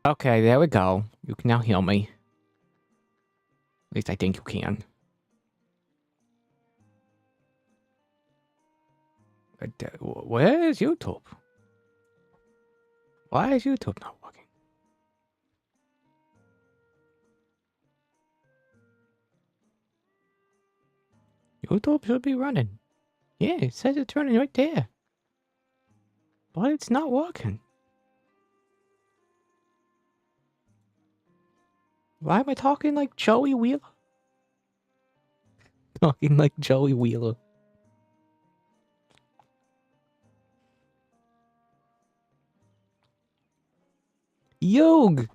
Okay, there we go. You can now heal me. At least I think you can. Where is YouTube? Why is YouTube not working? YouTube should be running. Yeah, it says it's running right there. But it's not working. Why am I talking like Joey Wheeler? Talking like Joey Wheeler. Yog!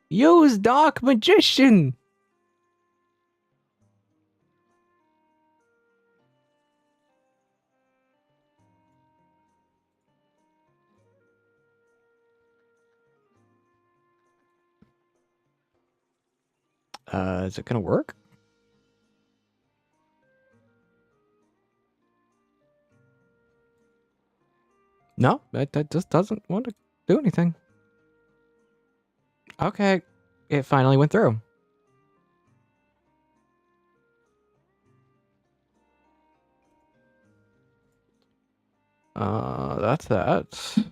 Yo's Dark Magician! Is it gonna work? No, that just doesn't want to do anything. Okay, it finally went through. That's that.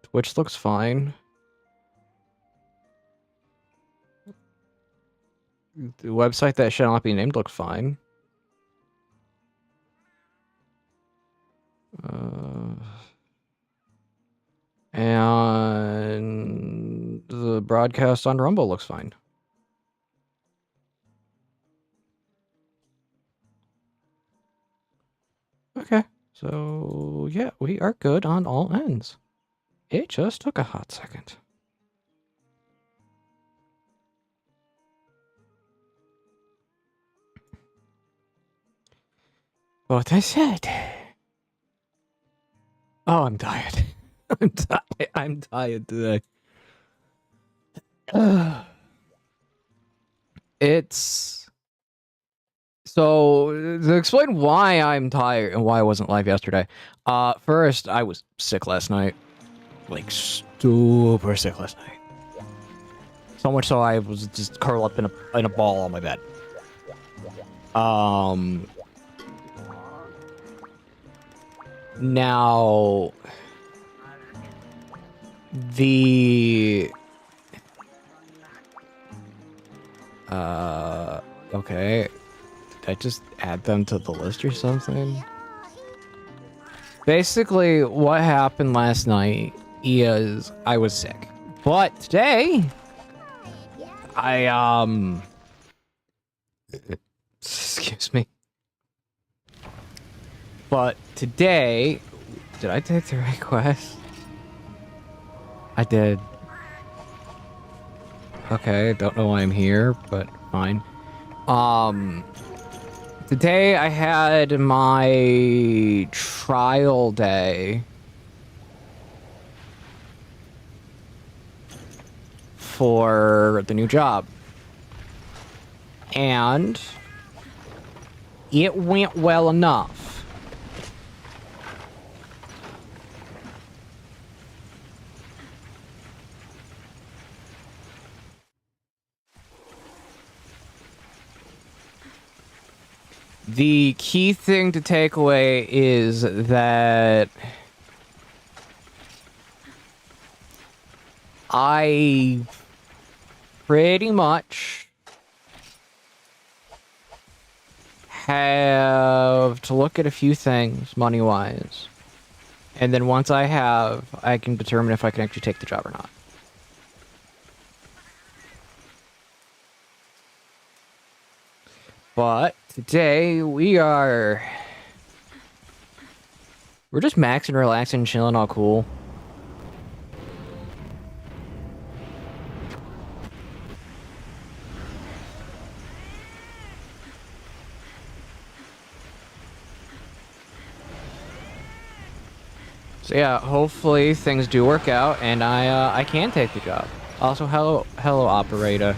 Twitch looks fine. The website that shall not be named looks fine. And the broadcast on Rumble looks fine. Okay, so yeah, we are good on all ends. It just took a hot second. What I said. Oh, I'm tired. I'm tired today. It's... So, to explain why I'm tired and why I wasn't live yesterday. First, I was sick last night. Like, super sick last night. So much so I was just curled up in a ball on my bed. Now... Okay. Did I just add them to the list or something? Basically, what happened last night is I was sick. But today, excuse me. But today, did I take the right quest? I did. Okay, don't know why I'm here, but fine. Today I had my trial day for the new job. And it went well enough. The key thing to take away is that I pretty much have to look at a few things money-wise. And then once I have, I can determine if I can actually take the job or not. But today we're just maxing, relaxing, chilling, all cool. So yeah, hopefully things do work out and I can take the job. Also, hello operator.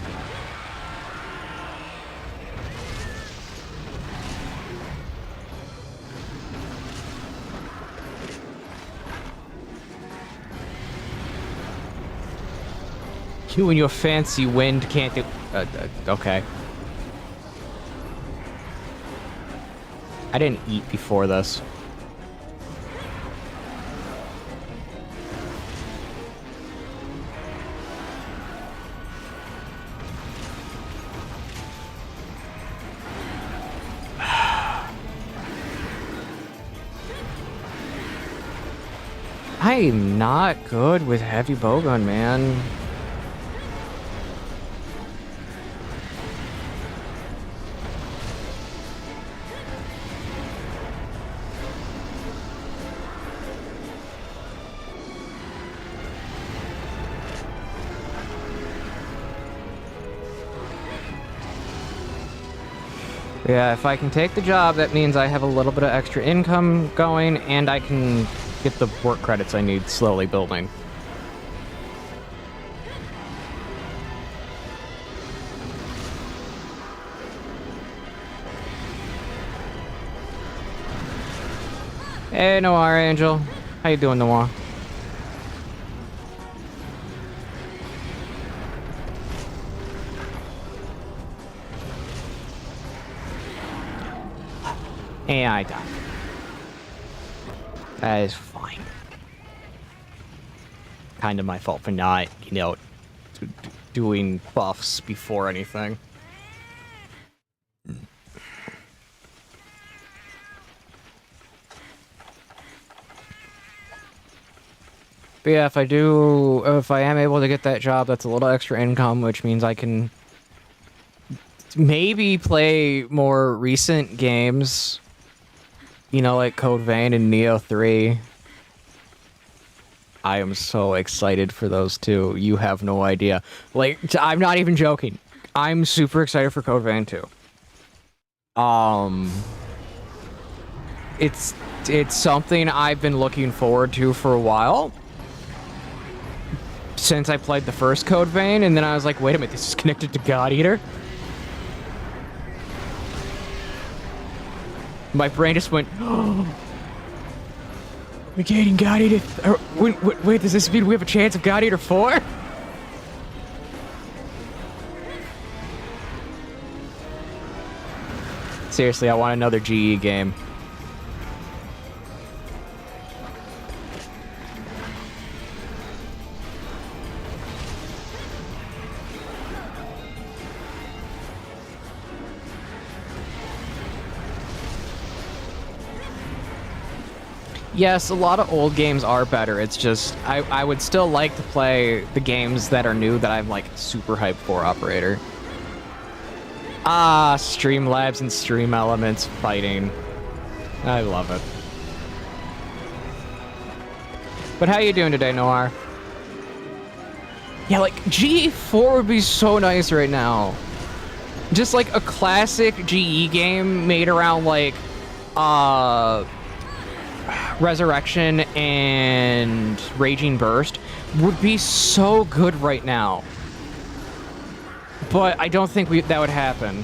You and your fancy wind can't do... okay. I didn't eat before this. I'm not good with heavy bowgun, man. Yeah, if I can take the job, that means I have a little bit of extra income going, and I can get the work credits I need slowly building. Hey, Noir Angel. How you doing, Noir? And I died. That is fine. Kind of my fault for not, you know, doing buffs before anything. But yeah, if I am able to get that job, that's a little extra income, which means I can maybe play more recent games. You know, like Code Vein and Neo 3. I am so excited for those two. You have no idea. Like, I'm not even joking. I'm super excited for Code Vein 2. It's something I've been looking forward to for a while. Since I played the first Code Vein, and then I was like, wait a minute, this is connected to God Eater? My brain just went, oh, we're getting God Eater. Wait, does this mean we have a chance of God Eater 4? Seriously, I want another GE game. Yes, a lot of old games are better. It's just, I would still like to play the games that are new that I'm, like, super hyped for, Operator. Ah, Streamlabs and Stream Elements fighting. I love it. But how you doing today, Noir? Yeah, like, GE4 would be so nice right now. Just, like, a classic GE game made around, like, Resurrection and Raging Burst would be so good right now. But I don't think that would happen.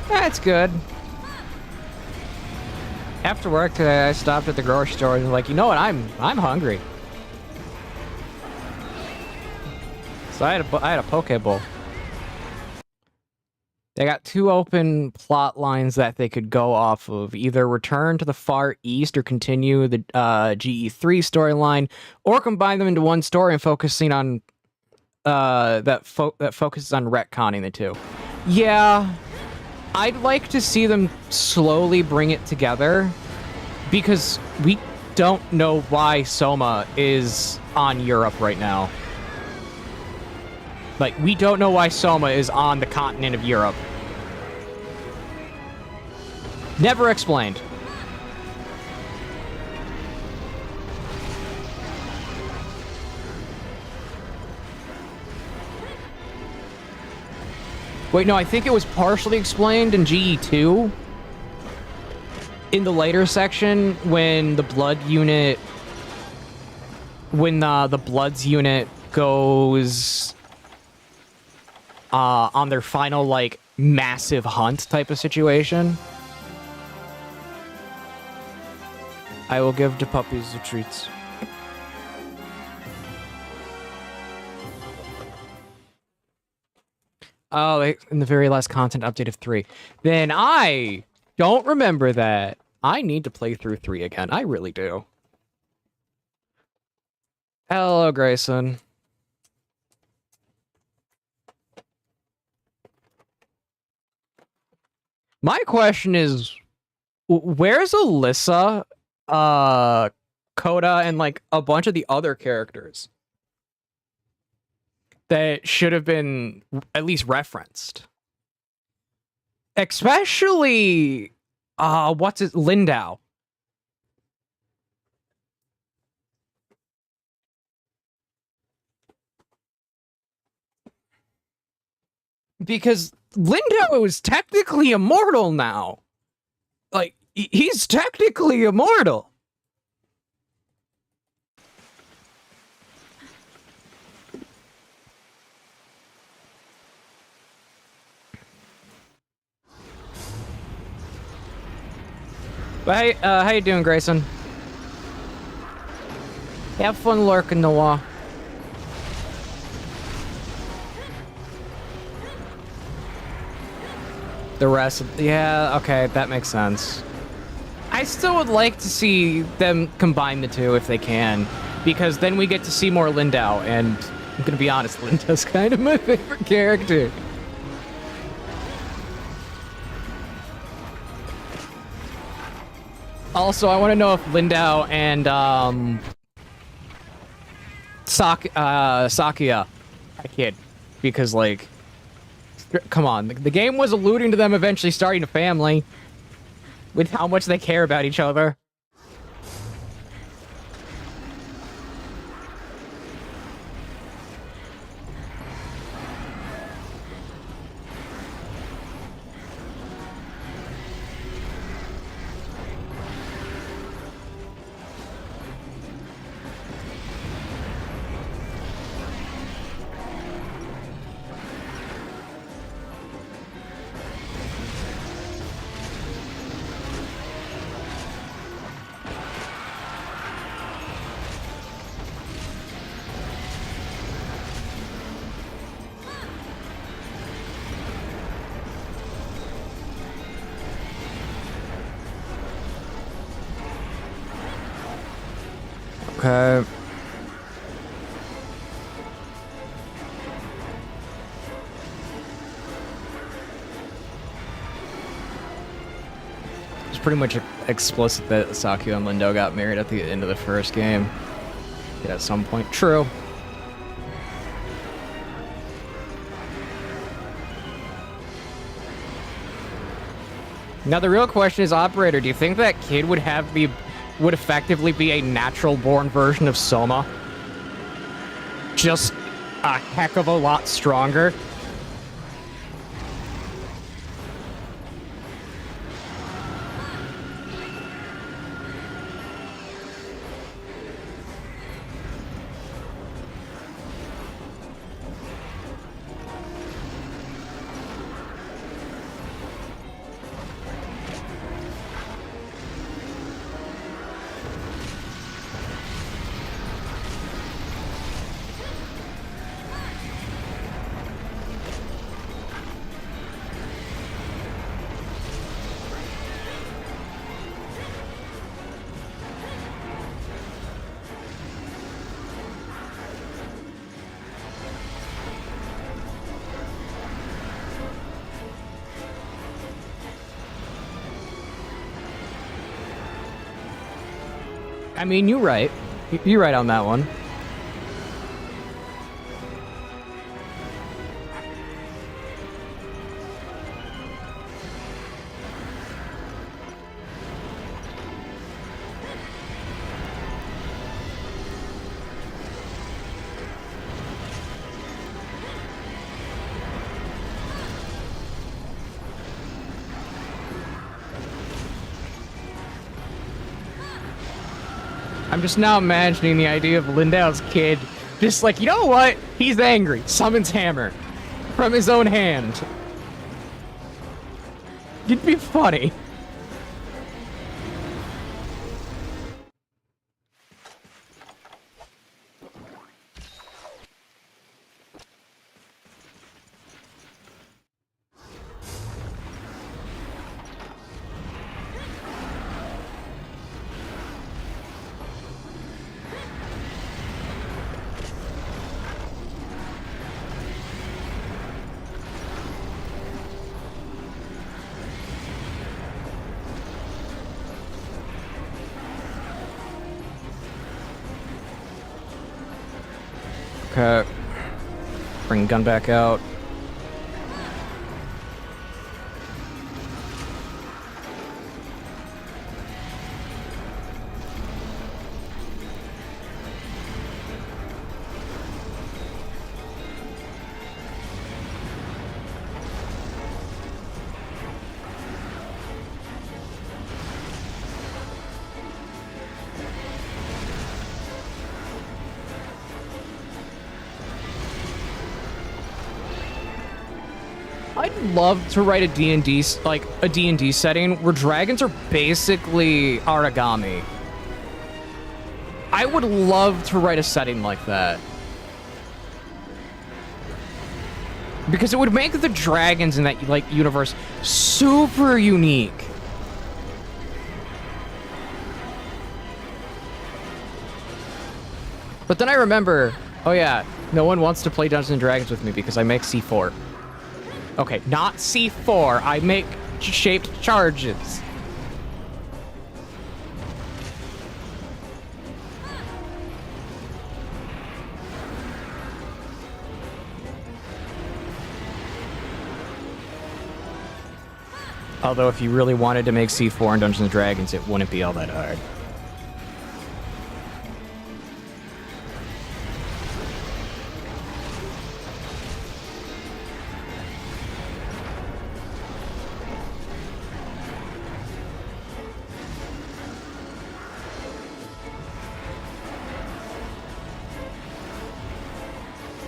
That's good. After work today, I stopped at the grocery store and was like, you know what? I'm hungry. So I had a Poke Bowl. They got two open plot lines that they could go off of. Either return to the Far East or continue the GE3 storyline, or combine them into one story and focusing on that focuses on retconning the two. Yeah. I'd like to see them slowly bring it together, because we don't know why Soma is on Europe right now. Like, we don't know why Soma is on the continent of Europe. Never explained. Wait, no, I think it was partially explained in GE2. In the later section, when the blood unit when the Bloods unit goes on their final, like, massive hunt type of situation. I will give the puppies the treats. Oh, in the very last content update of 3. Then I don't remember that. I need to play through 3 again. I really do. Hello, Grayson. My question is, where's Alyssa, Coda, and, like, a bunch of the other characters that should have been at least referenced? Especially, what's it, Lindau. Because Lindau is technically immortal now. Like, he's technically immortal. But hey, how you doing, Grayson? Have fun lurking, Noah. The rest of, yeah, okay, that makes sense. I still would like to see them combine the two if they can, because then we get to see more Lindau, and I'm gonna be honest, Lindau's kind of my favorite character. Also, I want to know if Lindau and Sakia, I kid, because, like, come on, the game was alluding to them eventually starting a family with how much they care about each other. Okay. It's pretty much explicit that Sakio and Lindau got married at the end of the first game. Yeah, at some point. True. Now the real question is, Operator, do you think that kid would effectively be a natural-born version of Soma? Just a heck of a lot stronger? I mean, you're right. You're right on that one. I'm just now imagining the idea of Lindau's kid just like, you know what? He's angry. Summons hammer from his own hand. It'd be funny. Okay. Bring gun back out. I'd love to write a D&D, like a D&D setting where dragons are basically origami. I would love to write a setting like that. Because it would make the dragons in that like universe super unique. But then I remember, oh yeah, no one wants to play Dungeons & Dragons with me because I make C4. Okay, not C4. I make shaped charges. Although if you really wanted to make C4 in Dungeons & Dragons, it wouldn't be all that hard.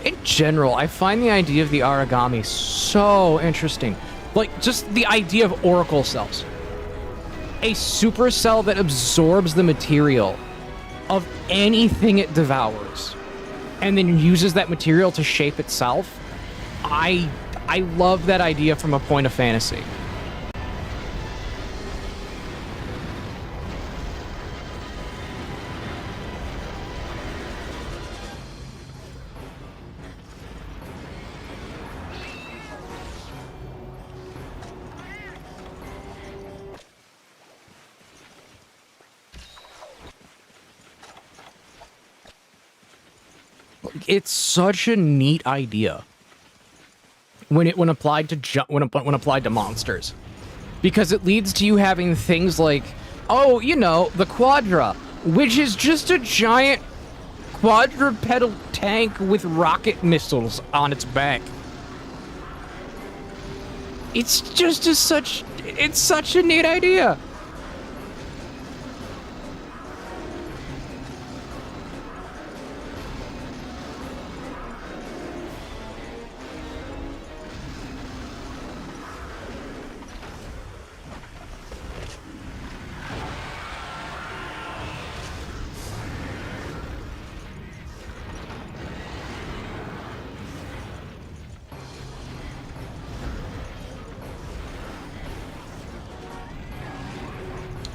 In general, I find the idea of the origami so interesting. Like, just the idea of oracle cells. A supercell that absorbs the material of anything it devours and then uses that material to shape itself. I love that idea from a point of fantasy. It's such a neat idea when applied to monsters, because it leads to you having things like, oh, you know, the Quadra, which is just a giant quadrupedal tank with rocket missiles on its back. It's just it's such a neat idea.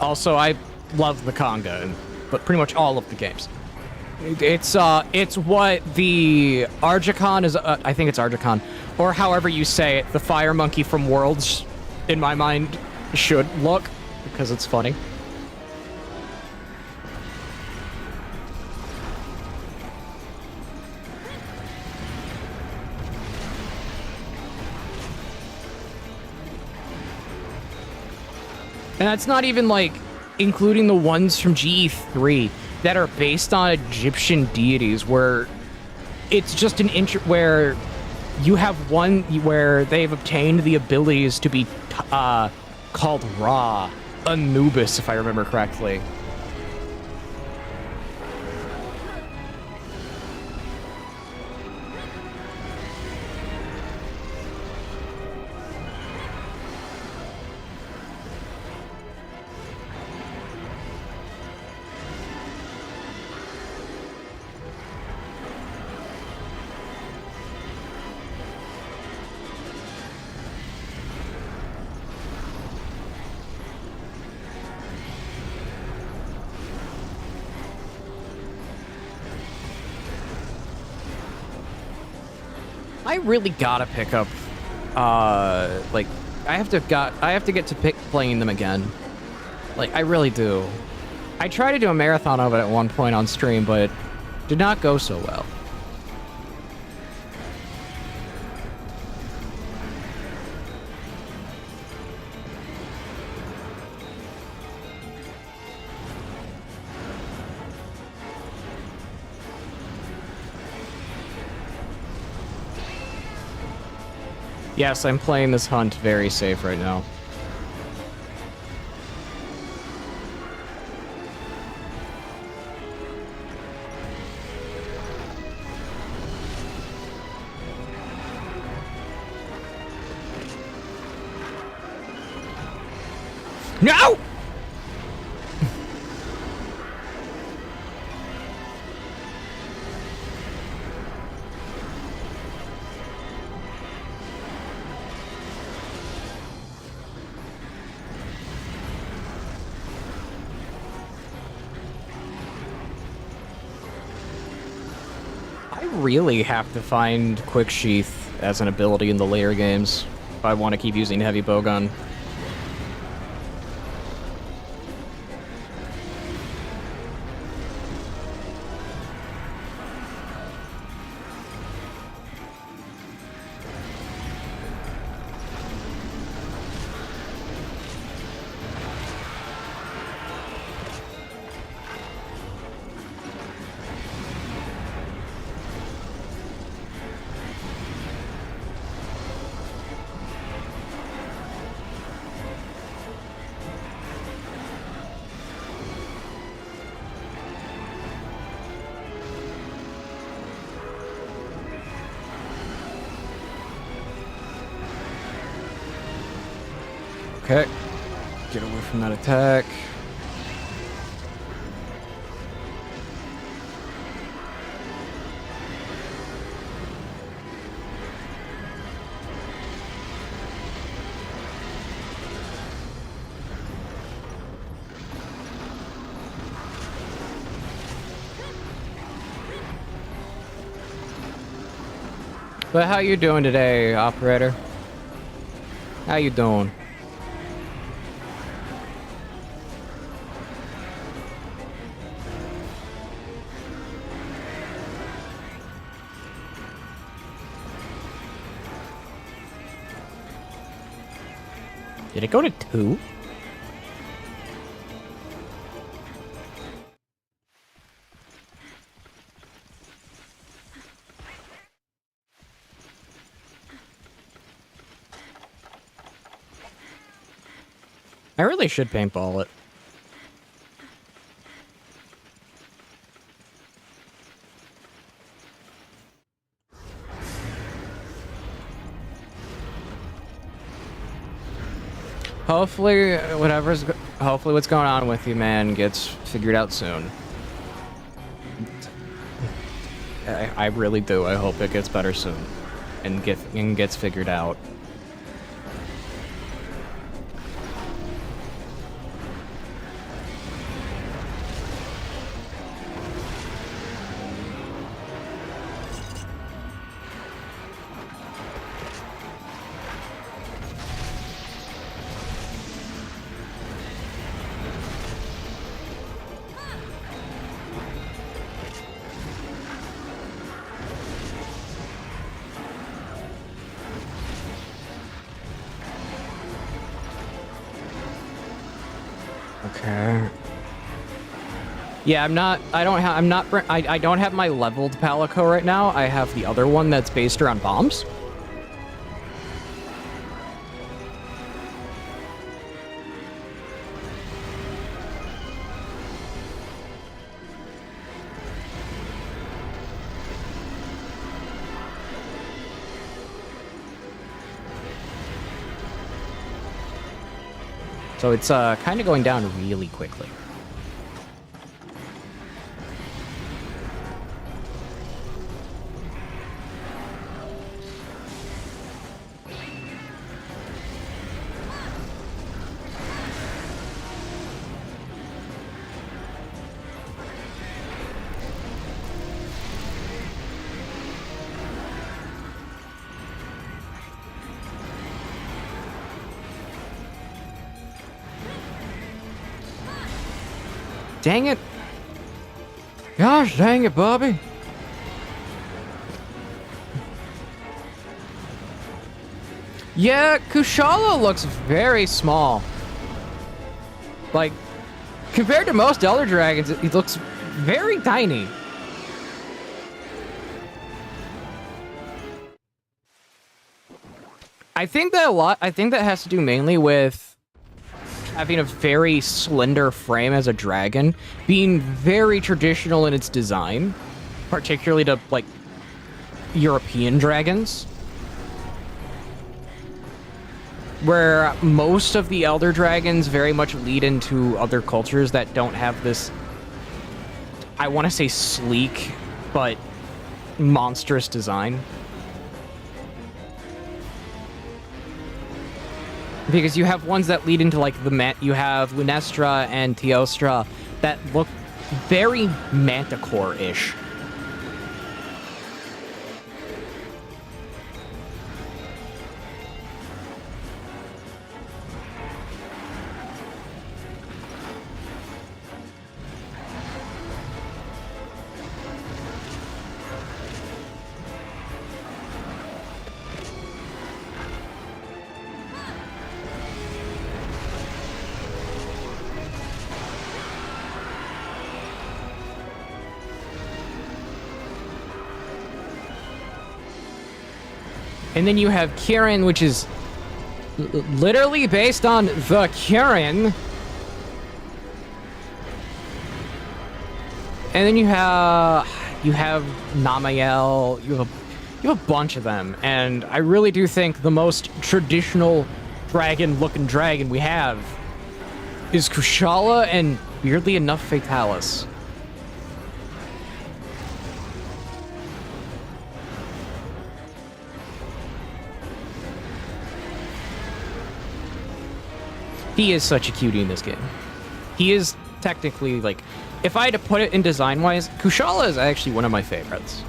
Also, I love the Conga, but pretty much all of the games. It's what the Argicon is. I think it's Argicon, or however you say it. The fire monkey from Worlds, in my mind, should look, because it's funny. And that's not even, like, including the ones from GE3 that are based on Egyptian deities, where it's just where you have one where they've obtained the abilities to be called Ra, Anubis, if I remember correctly. I really gotta pick up, like, I have to get to playing them again. Like, I really do. I tried to do a marathon of it at one point on stream, but it did not go so well. Yes, I'm playing this hunt very safe right now. No! I really have to find Quick Sheath as an ability in the later games if I want to keep using Heavy Bowgun. Okay. Get away from that attack. But how you doing today, operator? How you doing? Did it go to 2? I really should paintball it. Hopefully, hopefully what's going on with you, man, gets figured out soon. I really do. I hope it gets better soon and gets figured out. Okay. Yeah, I don't have my leveled Palico right now. I have the other one that's based around bombs. So it's kind of going down really quickly. Dang it. Gosh dang it, Bobby. Yeah, Kushala looks very small. Like, compared to most Elder Dragons, it looks very tiny. I think that has to do mainly with having a very slender frame as a dragon, being very traditional in its design, particularly to, like, European dragons. Where most of the Elder Dragons very much lead into other cultures that don't have this, I want to say sleek, but monstrous design. Because you have ones that lead into, like, you have Lunestra and Teostra that look very Manticore-ish. And then you have Kirin, which is literally based on the Kirin. And then you have Namael, you have a bunch of them. And I really do think the most traditional dragon-looking dragon we have is Kushala and, weirdly enough, Fatalis. He is such a cutie in this game. He is technically, like, if I had to put it in design-wise, Kushala is actually one of my favorites.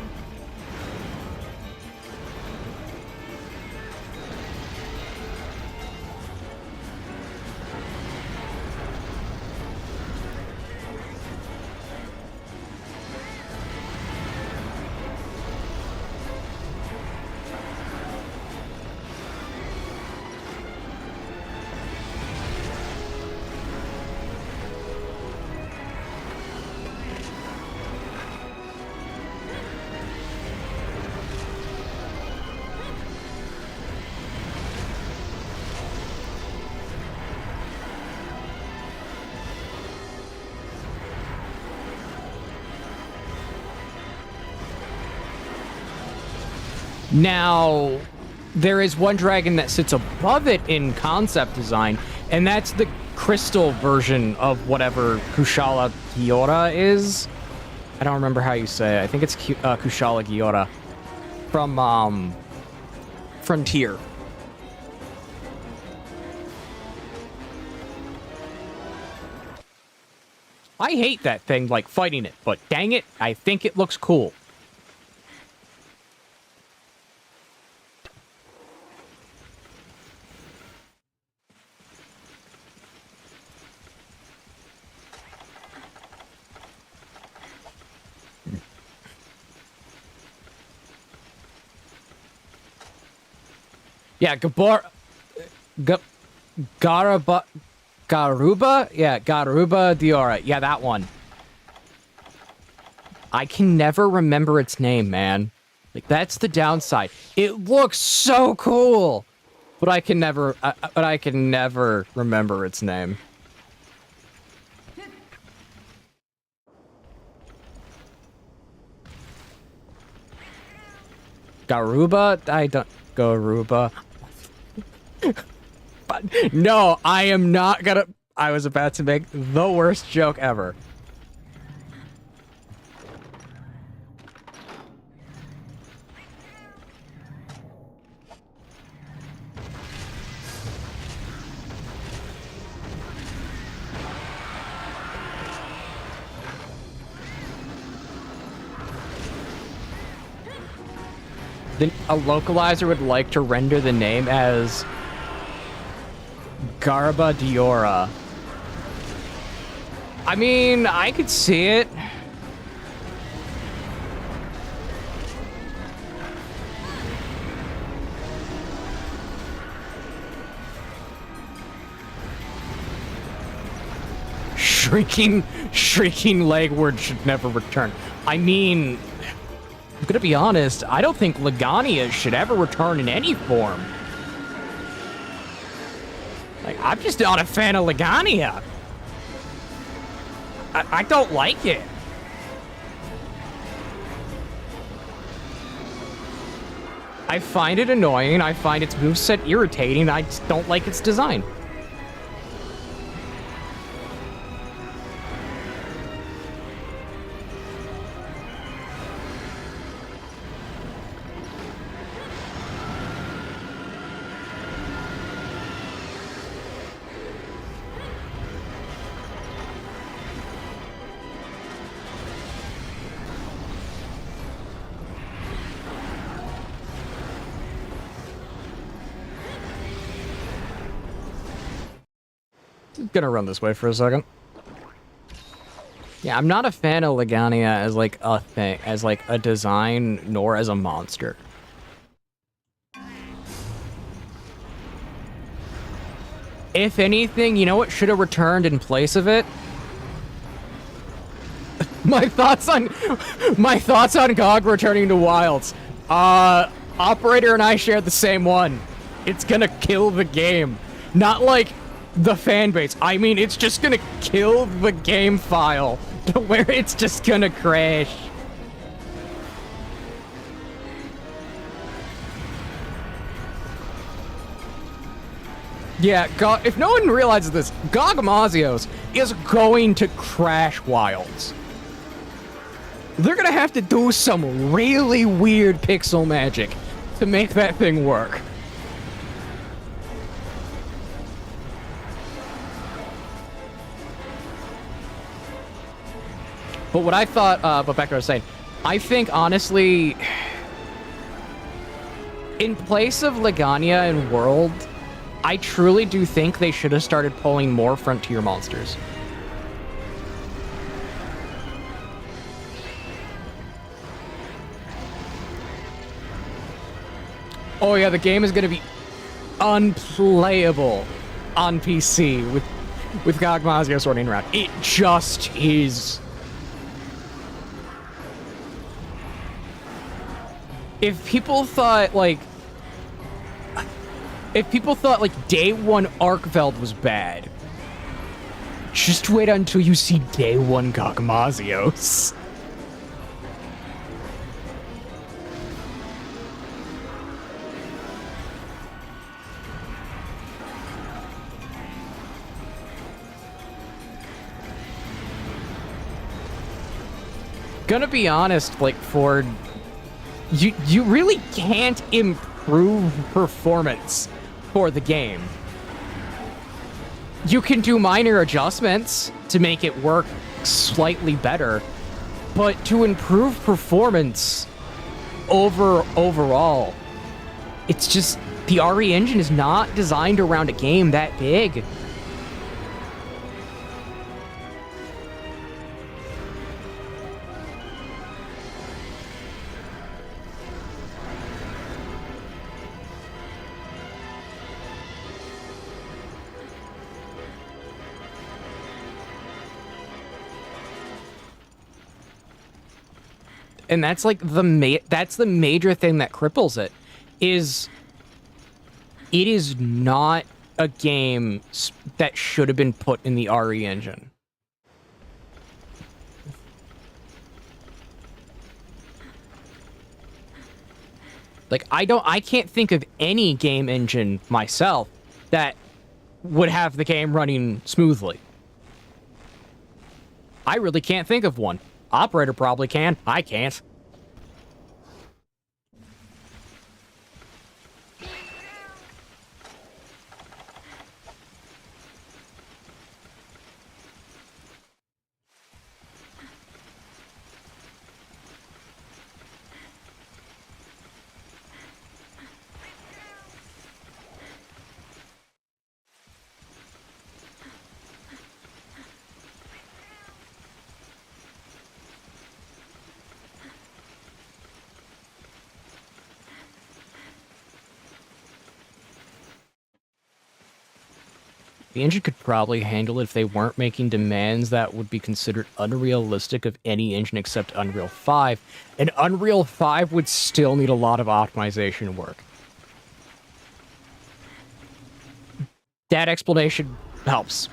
Now, there is one dragon that sits above it in concept design, and that's the crystal version of whatever Kushala Giora is. I don't remember how you say it. I think it's Kushala Giora from Frontier. I hate that thing, like, fighting it, but dang it, I think it looks cool. Yeah, Garuba? Yeah, Garuba Diora. Yeah, that one. I can never remember its name, man. Like, that's the downside. It looks so cool, but I can never remember its name. Garuba? I don't... Garuba. But no, I am not gonna... I was about to make the worst joke ever. Then a localizer would like to render the name as Garba Diora. I mean, I could see it. Shrieking legward should never return. I mean, I'm gonna be honest, I don't think Legaia should ever return in any form. Like, I'm just not a fan of Legaia. I don't like it. I find it annoying, I find its moveset irritating, I just don't like its design. Gonna run this way for a second. Yeah, I'm not a fan of Legaia as like a thing, as like a design, nor as a monster. If anything, you know what should have returned in place of it? my thoughts on GOG returning to Wilds. Operator and I shared the same one. It's gonna kill the game. Not like the fan base. I mean, it's just gonna kill the game file to where it's just gonna crash. Yeah, if no one realizes this, Gogmazios is going to crash Wilds. They're gonna have to do some really weird pixel magic to make that thing work. But what I thought, but back to what I was saying, I think, honestly, in place of Legaia and World, I truly do think they should have started pulling more Frontier monsters. Oh yeah, the game is going to be unplayable on PC with Gogmazio sorting around. It just is. If people thought like day one Arkveld was bad, just wait until you see day one Gogmazios. Gonna be honest, like, for you really can't improve performance for the game. You can do minor adjustments to make it work slightly better, but to improve performance overall, it's just the RE engine is not designed around a game that big. And that's like that's the major thing that cripples it, is it is not a game that should have been put in the RE engine. Like, I can't think of any game engine myself that would have the game running smoothly. I really can't think of one. Operator probably can. I can't. The engine could probably handle it if they weren't making demands that would be considered unrealistic of any engine except Unreal 5. And Unreal 5 would still need a lot of optimization work. That explanation helps.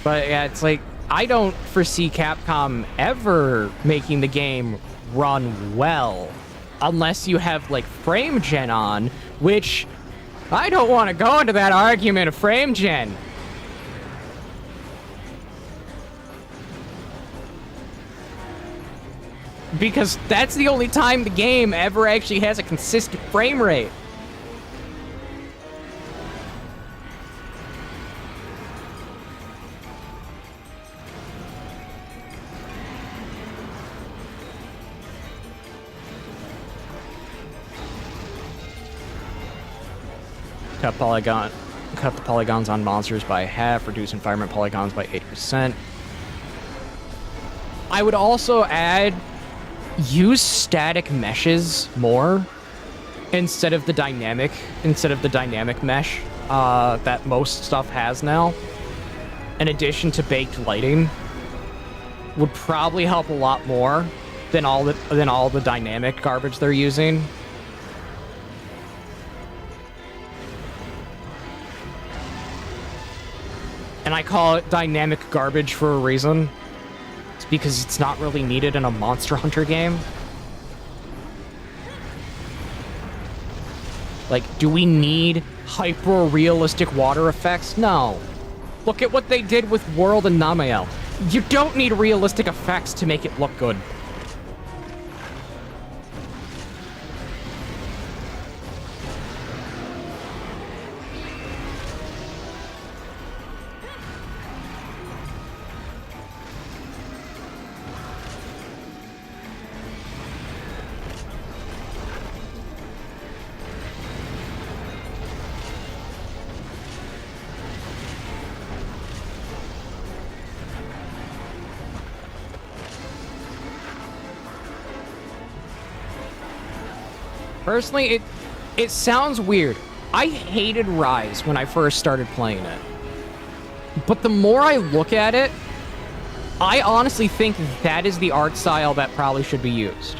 But yeah, it's like, I don't foresee Capcom ever making the game run well. Unless you have, like, frame gen on, which I don't want to go into that argument of frame gen. Because that's the only time the game ever actually has a consistent frame rate. Cut the polygons on monsters by half, reduce environment polygons by 80%. I would also add, use static meshes more instead of the dynamic mesh that most stuff has now. In addition to baked lighting, would probably help a lot more than all the dynamic garbage they're using. And I call it dynamic garbage for a reason. It's because it's not really needed in a Monster Hunter game. Like, do we need hyper-realistic water effects? No. Look at what they did with World and Namael. You don't need realistic effects to make it look good. Personally, it sounds weird. I hated Rise when I first started playing it. But the more I look at it, I honestly think that is the art style that probably should be used.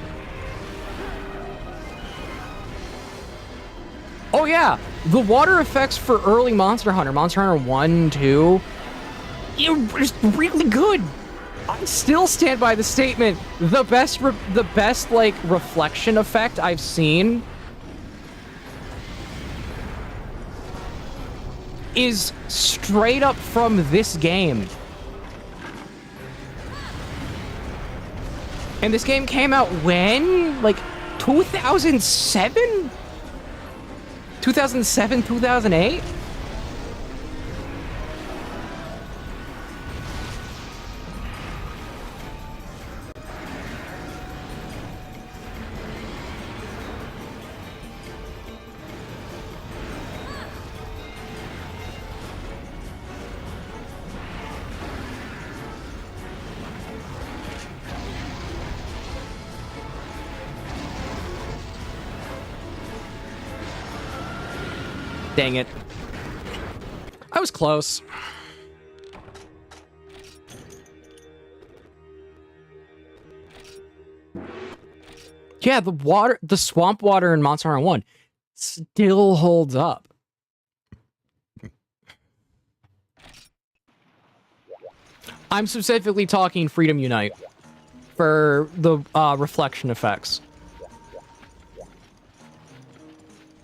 Oh yeah, the water effects for early Monster Hunter 1, 2, it was really good. I still stand by the statement, the best like reflection effect I've seen is straight up from this game. And this game came out when? Like 2007? 2007, 2008? Dang it. I was close. Yeah, the swamp water in Monster Hunter 1 still holds up. I'm specifically talking Freedom Unite for the reflection effects.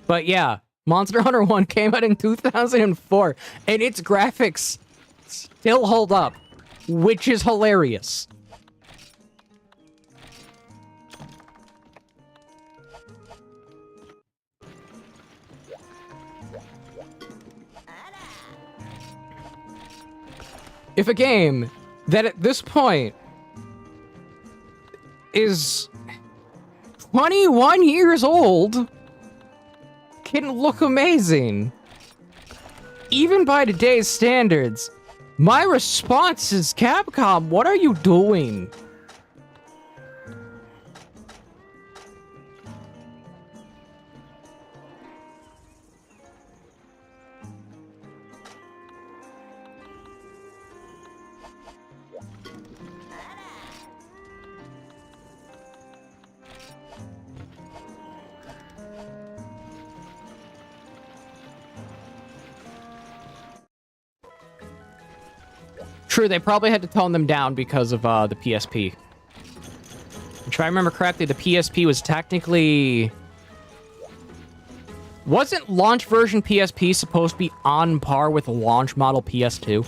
But yeah, Monster Hunter 1 came out in 2004, and its graphics still hold up, which is hilarious. If a game that at this point is 21 years old can look amazing, even by today's standards, my response is, Capcom, what are you doing? True, they probably had to tone them down because of the PSP. If I remember correctly, the PSP was technically... Wasn't launch version PSP supposed to be on par with launch model PS2?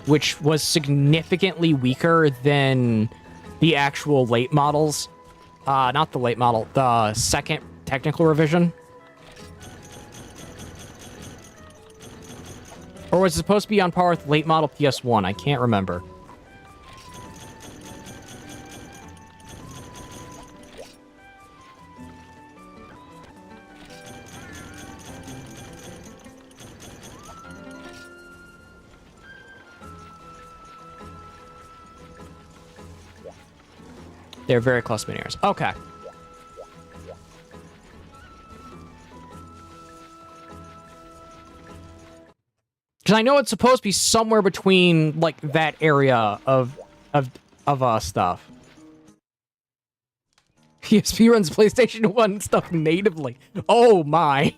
Which was significantly weaker than the actual late models. Not the late model, the second technical revision. Or was it supposed to be on par with late model PS1? I can't remember. They're very close to years. Okay. Because I know it's supposed to be somewhere between, like, that area of stuff. PSP runs PlayStation 1 stuff natively. Oh, my.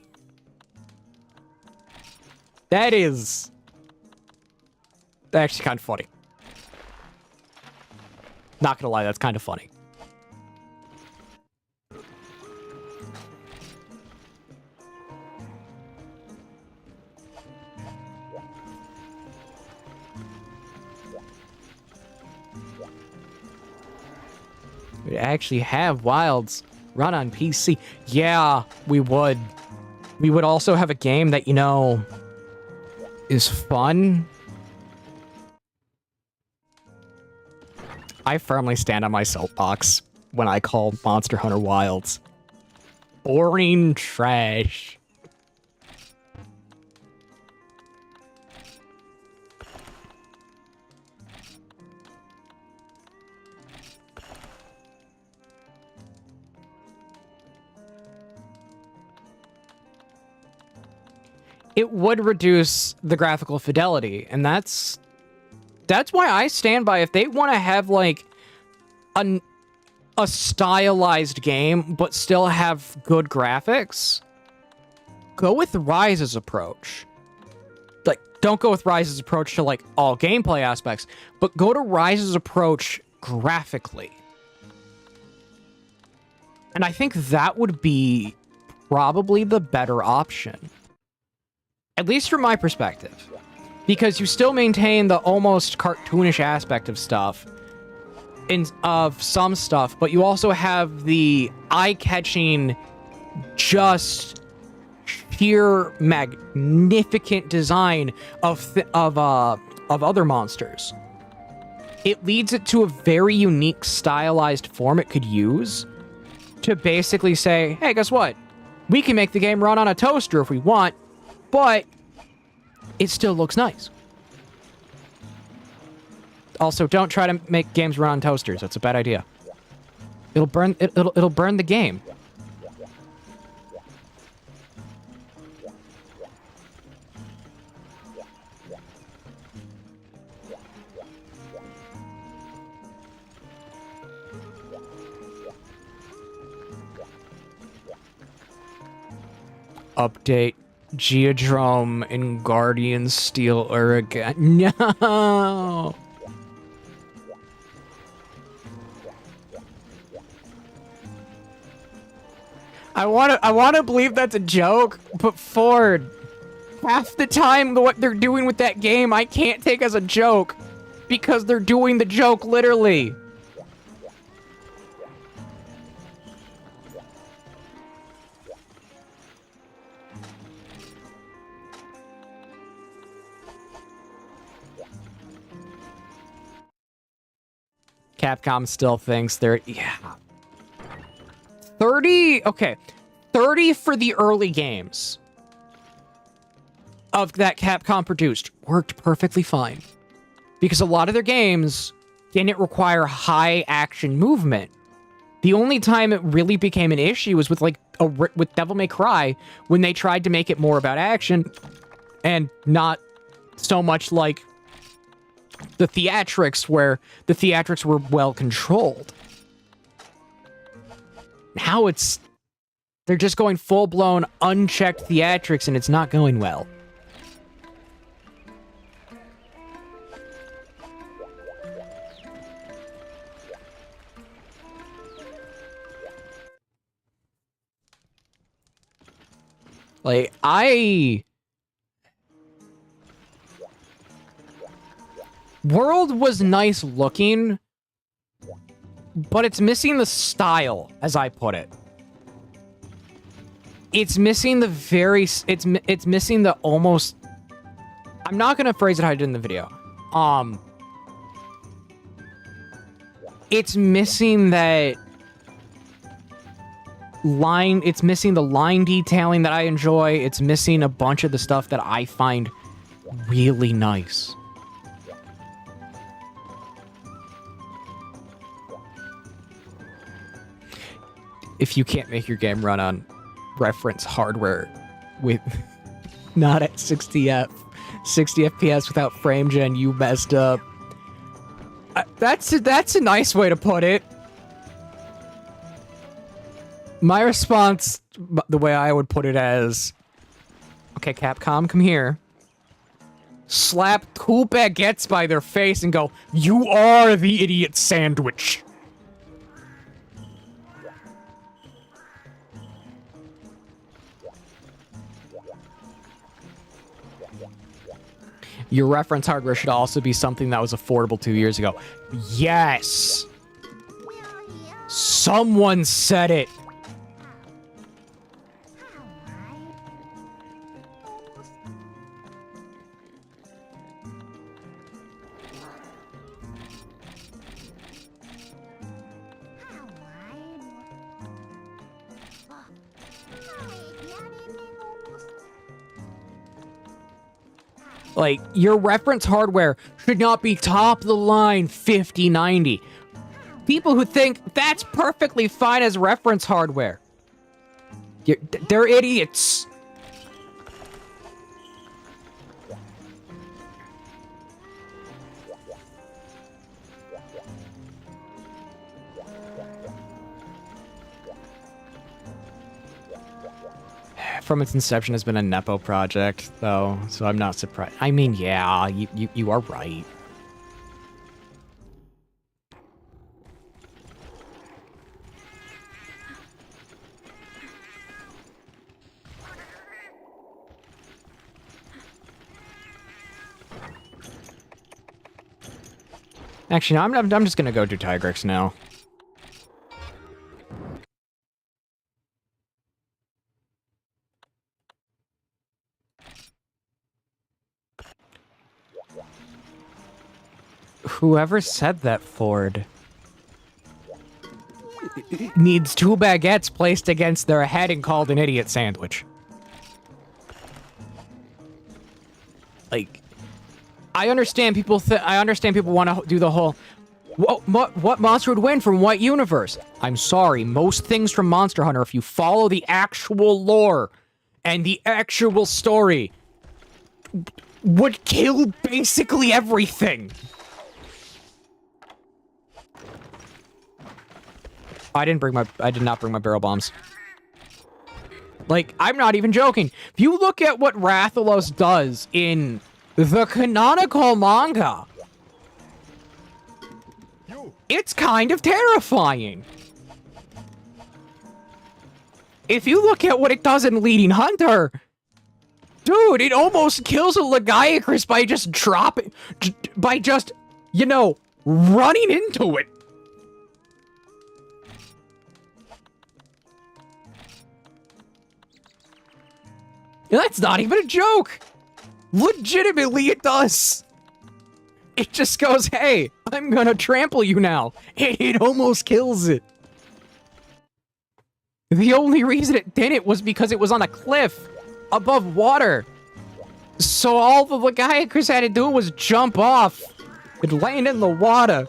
That is... actually kind of funny. Not gonna lie, that's kind of funny. We actually have Wilds run on PC. Yeah, we would. We would also have a game that, you know, is fun. I firmly stand on my soapbox when I call Monster Hunter Wilds boring trash. It would reduce the graphical fidelity, and that's why I stand by, if they want to have, like, a stylized game, but still have good graphics, go with Rise's approach. Like, don't go with Rise's approach to, like, all gameplay aspects, but go to Rise's approach graphically. And I think that would be probably the better option. At least from my perspective. Because you still maintain the almost cartoonish aspect of stuff, of some stuff, but you also have the eye-catching, just sheer magnificent design of other monsters. It leads it to a very unique stylized form it could use to basically say, hey, guess what? We can make the game run on a toaster if we want, but it still looks nice. Also, don't try to make games run on toasters. That's a bad idea. It'll burn the game. Update Geodrome and Guardian Steel again. No. I want to believe that's a joke, but Ford, half the time what they're doing with that game I can't take as a joke because they're doing the joke literally. Capcom still thinks they're... Yeah. 30... Okay. 30 for the early games. of that Capcom produced worked perfectly fine. Because a lot of their games didn't require high action movement. The only time it really became an issue was with with Devil May Cry, when they tried to make it more about action and not so much like the theatrics, where the theatrics were well controlled. Now they're just going full-blown unchecked theatrics, and it's not going well. Like, World was nice looking, but it's missing the style, as I put it. It's missing the it's missing the almost... I'm not gonna phrase it how I did in the video. It's missing that line, it's missing the line detailing that I enjoy. It's missing a bunch of the stuff that I find really nice. If you can't make your game run on reference hardware with not at 60 FPS without frame gen, you messed up. That's a nice way to put it. My response, the way I would put it as, okay, Capcom, come here. Slap 2 baguettes by their face and go, "You are the idiot sandwich." Your reference hardware should also be something that was affordable 2 years ago. Yes! Someone said it! Like, your reference hardware should not be top-of-the-line 5090. People who think that's perfectly fine as reference hardware, they're idiots. From its inception has been a Nepo project, though, so I'm not surprised. I mean, yeah, you are right. Actually, no, I'm just gonna go do Tigrex now. Whoever said that, Ford, needs 2 baguettes placed against their head and called an idiot sandwich. Like, I understand people want to do the whole, what monster would win from what universe? I'm sorry, most things from Monster Hunter, if you follow the actual lore and the actual story, would kill basically everything. I did not bring my barrel bombs. Like, I'm not even joking. If you look at what Rathalos does in the canonical manga, it's kind of terrifying. If you look at what it does in Leading Hunter, dude, it almost kills a Lagiacrus by just dropping, you know, running into it. That's not even a joke. Legitimately, it does. It just goes, hey, I'm gonna trample you now. It almost kills it. The only reason it didn't was because it was on a cliff above water. So all the guy and Chris had to do was jump off and land in the water.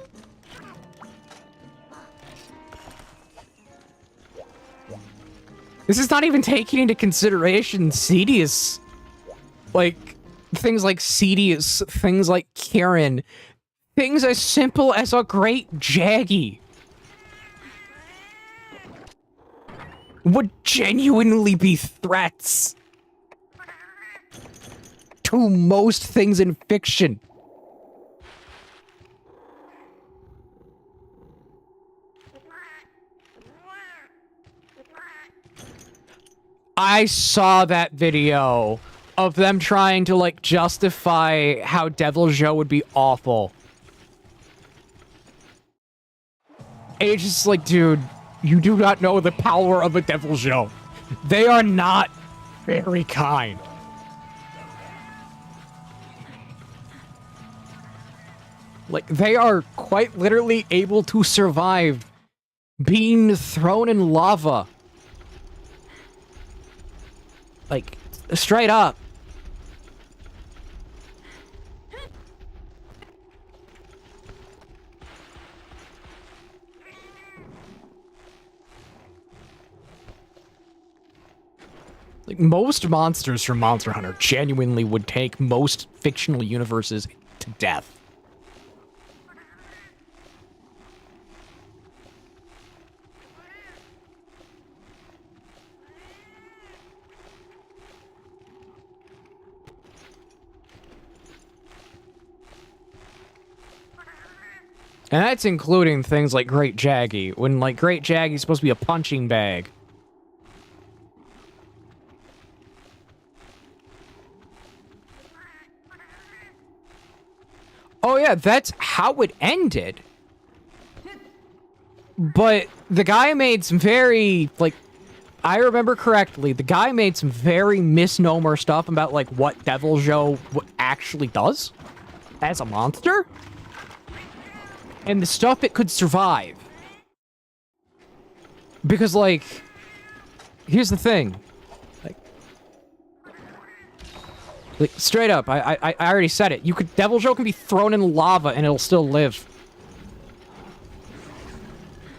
This is not even taking into consideration Cedius. Like, things like Cedius, things like Karen, things as simple as a Great Jaggy would genuinely be threats to most things in fiction. I saw that video of them trying to, like, justify how Devil Joe would be awful. And it's just like, dude, you do not know the power of a Devil Joe. They are not very kind. Like, they are quite literally able to survive being thrown in lava. Like, straight up. Like, most monsters from Monster Hunter genuinely would take most fictional universes to death. And that's including things like Great Jaggy, when, like, Great Jaggy's supposed to be a punching bag. Oh yeah, that's how it ended. But the guy made some very, like, I remember correctly, the guy made some very misnomer stuff about, like, what Devil Joe actually does as a monster. And the stuff it could survive. Because, like, here's the thing. Like, straight up, I already said it. Devil Joe can be thrown in lava and it'll still live.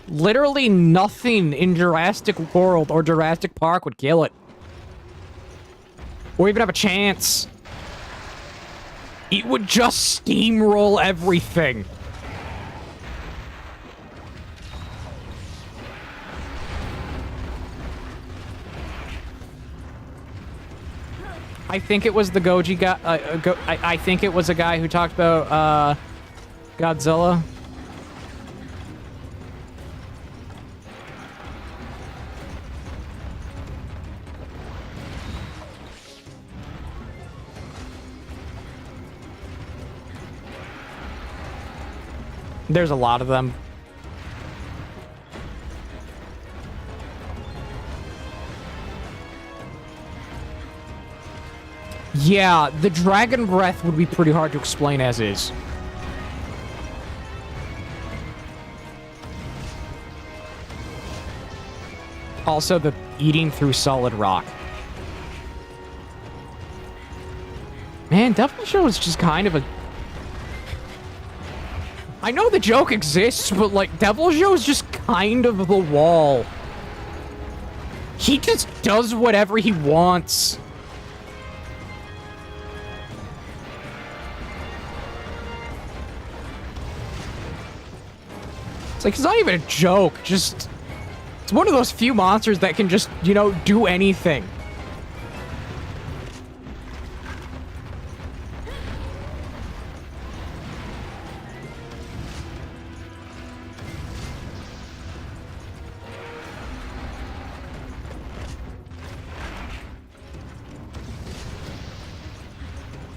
Literally nothing in Jurassic World or Jurassic Park would kill it. Or even have a chance. It would just steamroll everything. I think it was the Goji guy. I think it was a guy who talked about Godzilla. There's a lot of them. Yeah, the dragon breath would be pretty hard to explain as is. Also, the eating through solid rock. Man, Devil Joe is just kind of a... I know the joke exists, but, like, Devil Joe is just kind of the wall. He just does whatever he wants. It's like, it's not even a joke, just... It's one of those few monsters that can just, you know, do anything.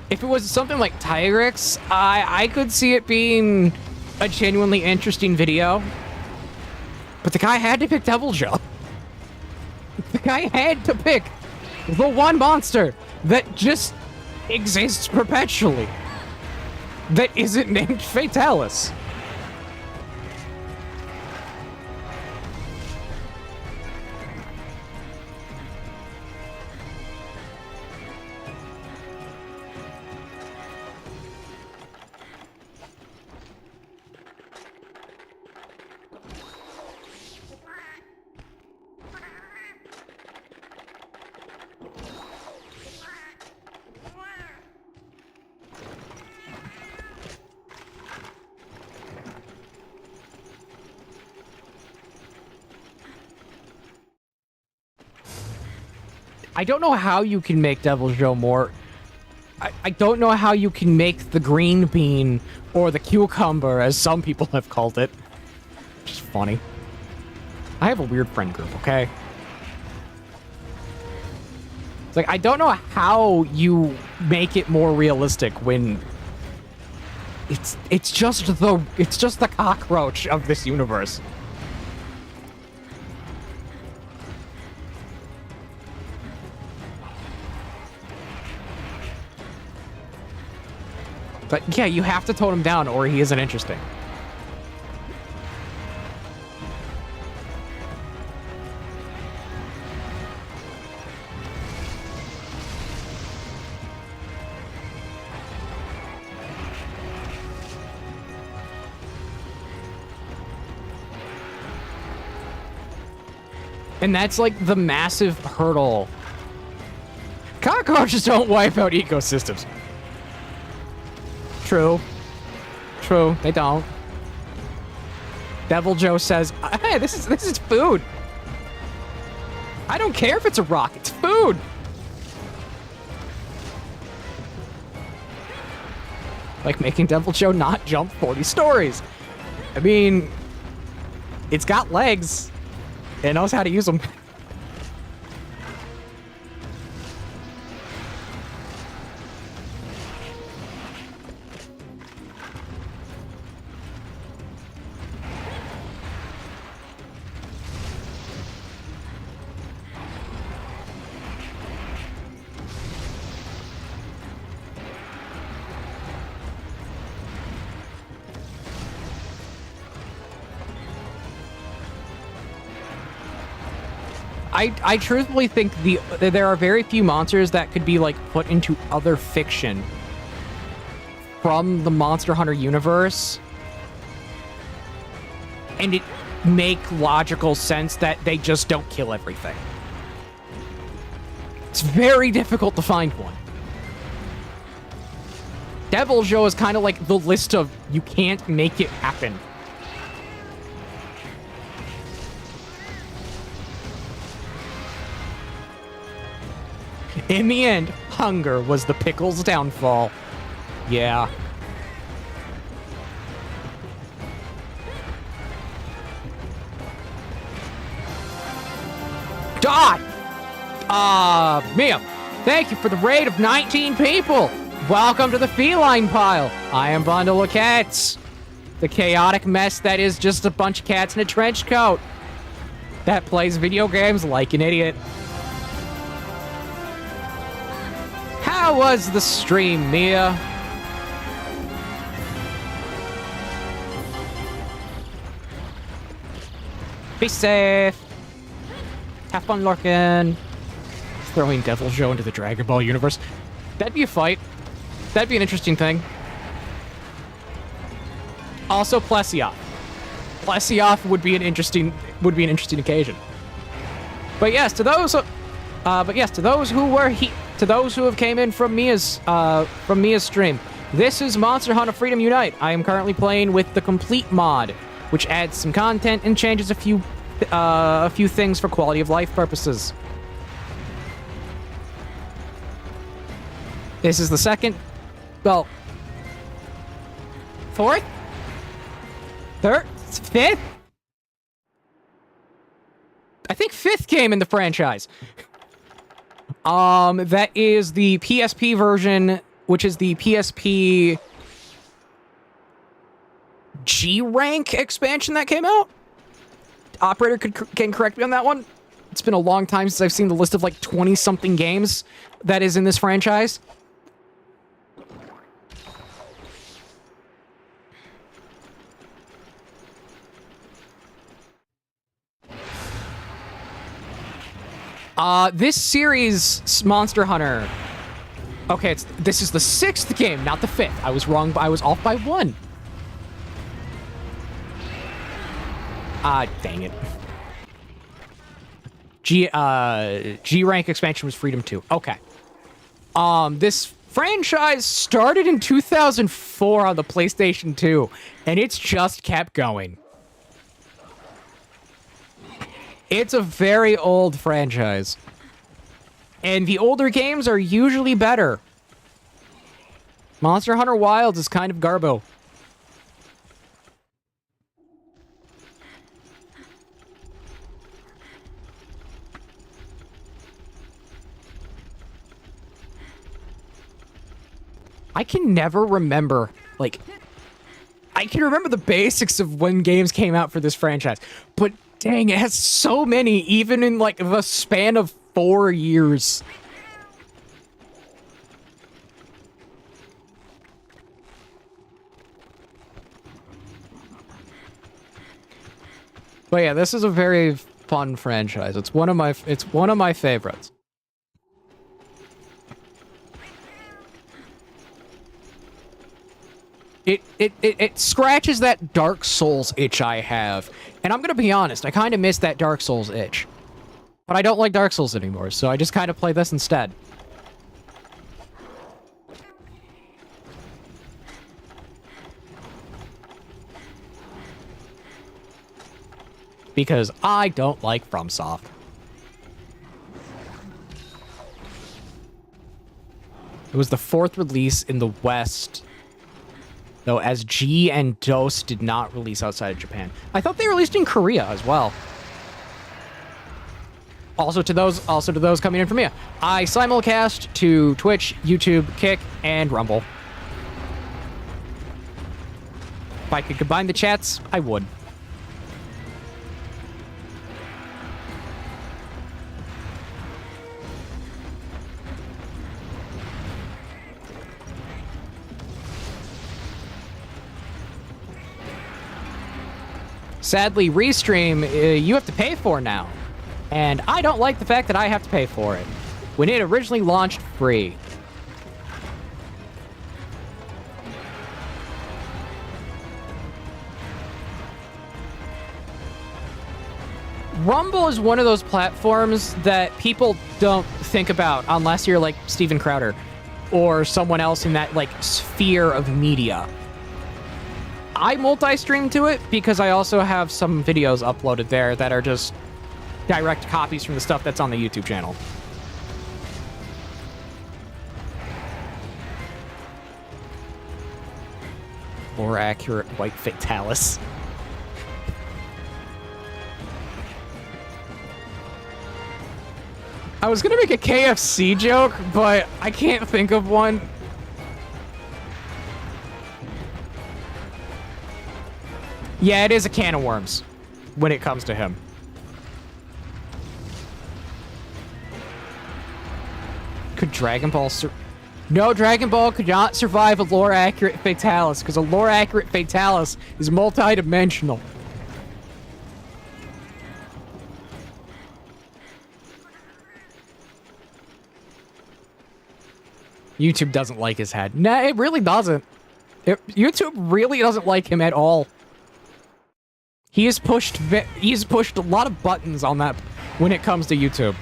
If it was something like Tigrex, I could see it being a genuinely interesting video. But the guy had to pick Devil Joe. The guy had to pick the one monster that just exists perpetually. That isn't named Fatalis. I don't know how you can make Devil Joe more... I don't know how you can make the green bean, or the cucumber, as some people have called it. Which is funny. I have a weird friend group, okay? It's like, I don't know how you make it more realistic when... It's just the cockroach of this universe. But yeah, you have to tone him down or he isn't interesting. And that's like the massive hurdle. Cockroaches don't wipe out ecosystems. True. True, they don't. Devil Joe says, hey, this is food. I don't care if it's a rock, it's food. Like making Devil Joe not jump 40 stories. I mean, it's got legs. It knows how to use them. I truthfully think there are very few monsters that could be like put into other fiction from the Monster Hunter universe, and it make logical sense that they just don't kill everything. It's very difficult to find one. Devil Joe is kind of like the list of you can't make it happen. In the end, hunger was the pickle's downfall. Yeah. Dot! Mia, thank you for the raid of 19 people. Welcome to the feline pile. I am BundleOfCats, the chaotic mess that is just a bunch of cats in a trench coat that plays video games like an idiot. How was the stream, Mia? Be safe. Have fun lurking. Throwing Devil Joe into the Dragon Ball universe. That'd be a fight. That'd be an interesting thing. Also, Plesioth. Plesioth would be an interesting occasion. But yes, to those who have came in from Mia's stream. This is Monster Hunter Freedom Unite. I am currently playing with the complete mod, which adds some content and changes a few things for quality of life purposes. This is the second, well, fourth, third, fifth. I think fifth game in the franchise. That is the PSP version, which is the PSP G rank expansion that came out. Operator can correct me on that one. It's been a long time since I've seen the list of like 20-something games that is in this franchise. This series, Monster Hunter... Okay, this is the 6th game, not the 5th. I was wrong, I was off by 1. Dang it. G-rank expansion was Freedom 2. Okay. This franchise started in 2004 on the PlayStation 2, and it's just kept going. It's a very old franchise. And the older games are usually better. Monster Hunter Wilds is kind of garbo. I can never remember, like, I can remember the basics of when games came out for this franchise, but dang, it has so many, even in, like, the span of 4 years. But yeah, this is a very fun franchise. It's one of my favorites. It scratches that Dark Souls itch I have. And I'm gonna be honest, I kind of miss that Dark Souls itch. But I don't like Dark Souls anymore, so I just kind of play this instead. Because I don't like FromSoft. It was the 4th release in the West, though, as G and DOS did not release outside of Japan. I thought they released in Korea as well. Also to those coming in from me, I simulcast to Twitch, YouTube, Kick, and Rumble. If I could combine the chats, I would. Sadly, Restream, you have to pay for now. And I don't like the fact that I have to pay for it, when it originally launched free. Rumble is one of those platforms that people don't think about unless you're like Steven Crowder or someone else in that, like, sphere of media. I multi-stream to it because I also have some videos uploaded there that are just direct copies from the stuff that's on the YouTube channel. More accurate white Fatalis. I was gonna make a KFC joke, but I can't think of one. Yeah, it is a can of worms when it comes to him. Could Dragon Ball No, Dragon Ball could not survive a lore-accurate Fatalis, because a lore-accurate Fatalis is multi-dimensional. YouTube doesn't like his head. Nah, it really doesn't. YouTube really doesn't like him at all. He has pushed a lot of buttons on that when it comes to YouTube.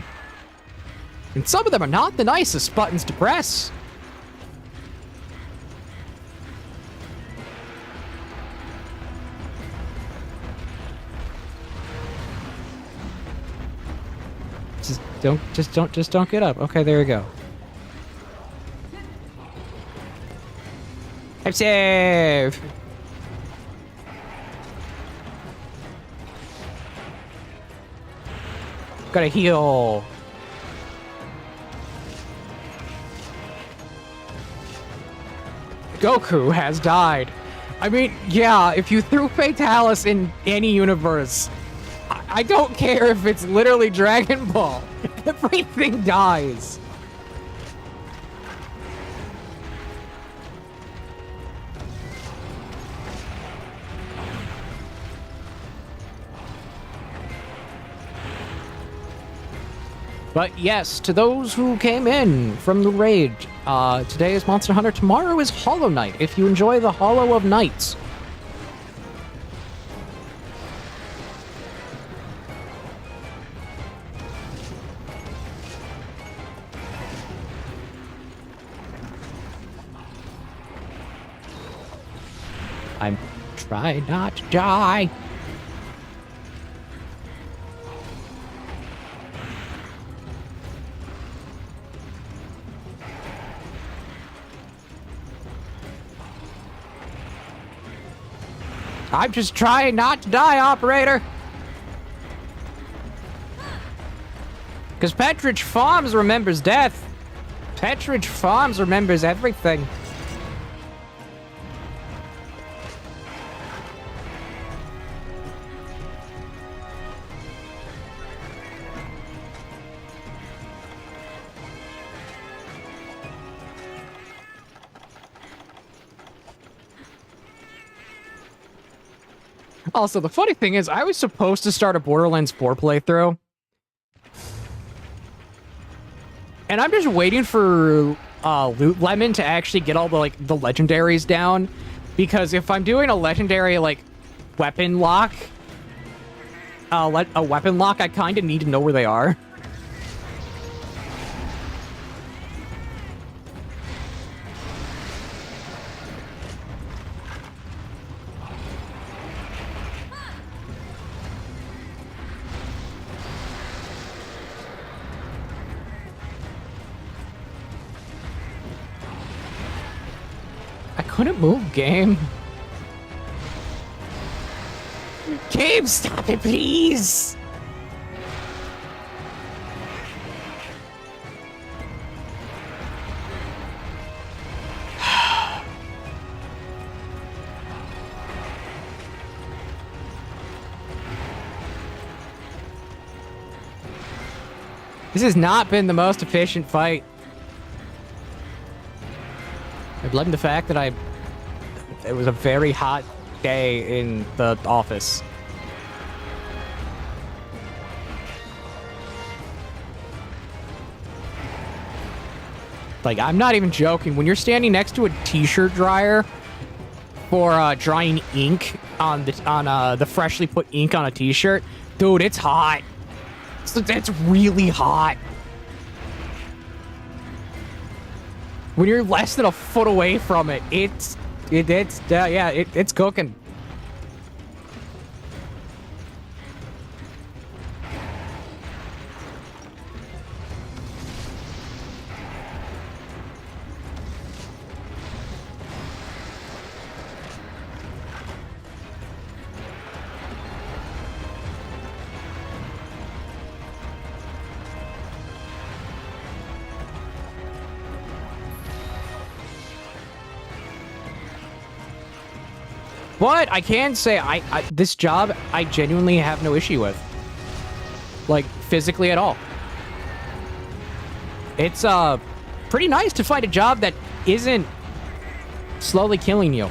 And some of them are not the nicest buttons to press. Just don't get up. Okay, there we go. I'm safe. Gotta heal. Goku has died. I mean, yeah, if you threw Fatalis in any universe, I don't care if it's literally Dragon Ball. Everything dies. But yes, to those who came in from the raid, today is Monster Hunter, tomorrow is Hollow Knight, if you enjoy the Hollow of Knights. I'm trying not to die. I'm just trying not to die, operator. Because Petridge Farms remembers death. Petridge Farms remembers everything. Also, the funny thing is, I was supposed to start a Borderlands 4 playthrough. And I'm just waiting for Loot Lemon to actually get all the, like, the legendaries down. Because if I'm doing a legendary, like, weapon lock, I kind of need to know where they are. I couldn't move, game. Game, stop it, please! This has not been the most efficient fight. I blame the fact that it was a very hot day in the office. Like, I'm not even joking. When you're standing next to a t-shirt dryer for drying ink on the freshly put ink on a t-shirt, dude, it's hot. It's really hot. When you're less than a foot away from it, it's cooking. But I can say, this job, I genuinely have no issue with. Like, physically at all. It's, pretty nice to find a job that isn't slowly killing you.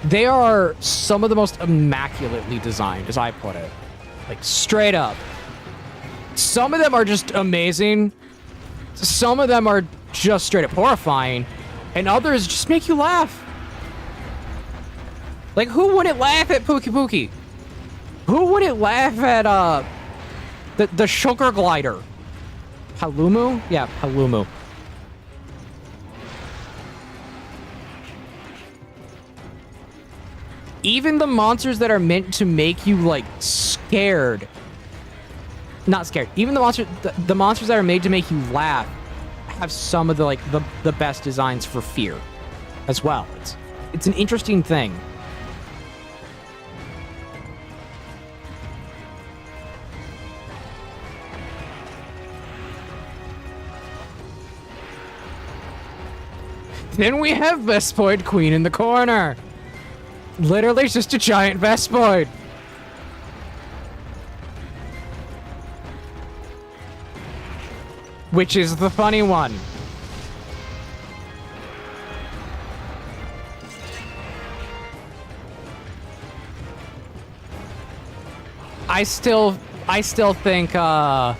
They are some of the most immaculately designed, as I put it. Like, straight up. Some of them are just amazing. Some of them are just straight up horrifying. And others just make you laugh. Like, who wouldn't laugh at Pookie Pookie? Who wouldn't laugh at, the sugar glider? Halumu? Yeah, Halumu. Even the monsters that are meant to make you, like, scared. Not scared. Even the monsters that are made to make you laugh have some of the, like, the best designs for fear as well. It's an interesting thing. Then we have Vespoid Queen in the corner. Literally just a giant Vespoid. Which is the funny one. I still think, not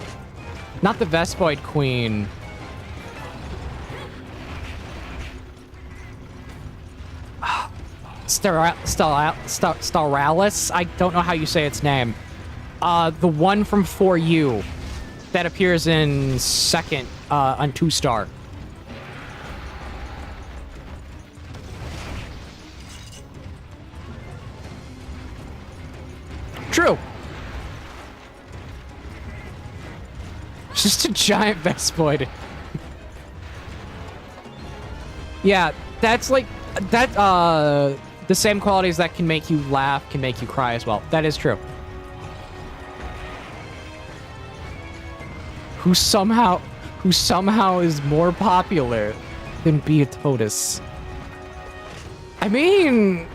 the Vespoid Queen. Staralis? I don't know how you say its name. The one from 4U that appears in second on 2-star. True. It's just a giant Vespoid. Yeah, that's like... That, the same qualities that can make you laugh can make you cry as well. That is true. Who somehow is more popular than Beatotus. I mean,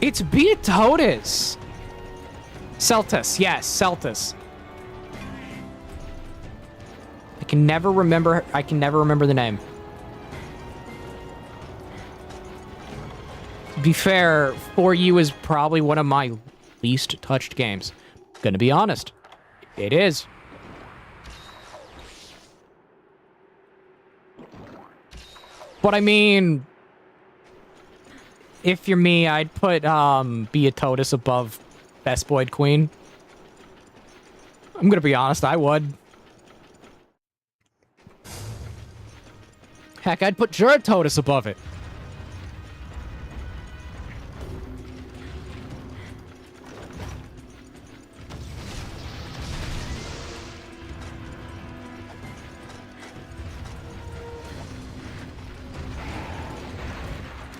it's Beatotus. Celtus, yes, Celtus. I can never remember the name. To be fair, For You is probably one of my least touched games. Gonna be honest. It is. But I mean, if you're me, I'd put Beatotus above Vespoid Queen. I'm gonna be honest, I would. Heck, I'd put Juratotus above it.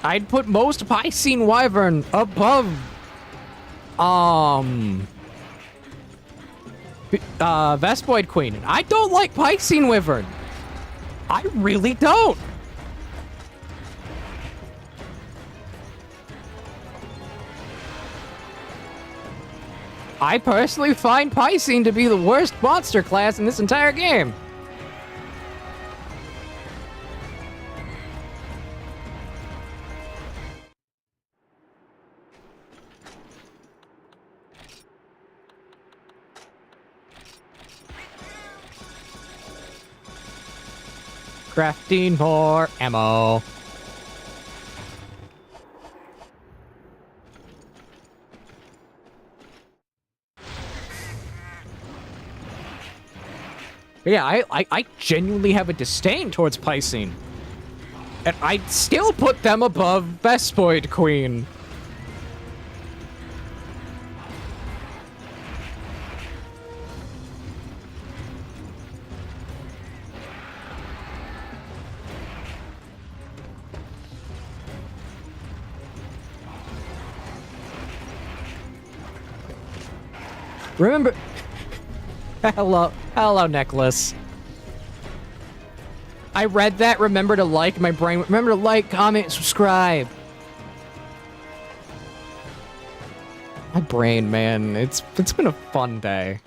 I'd put most Piscine Wyvern above, Vespoid Queen. I don't like Piscine Wyvern. I really don't. I personally find Piscine to be the worst monster class in this entire game. Crafting more ammo. Yeah, I genuinely have a disdain towards Piscine. And I'd still put them above Vespoid Queen. Remember... Hello, Necklace. I read that, remember to like, my brain... Remember to like, comment, subscribe. My brain, man. It's been a fun day.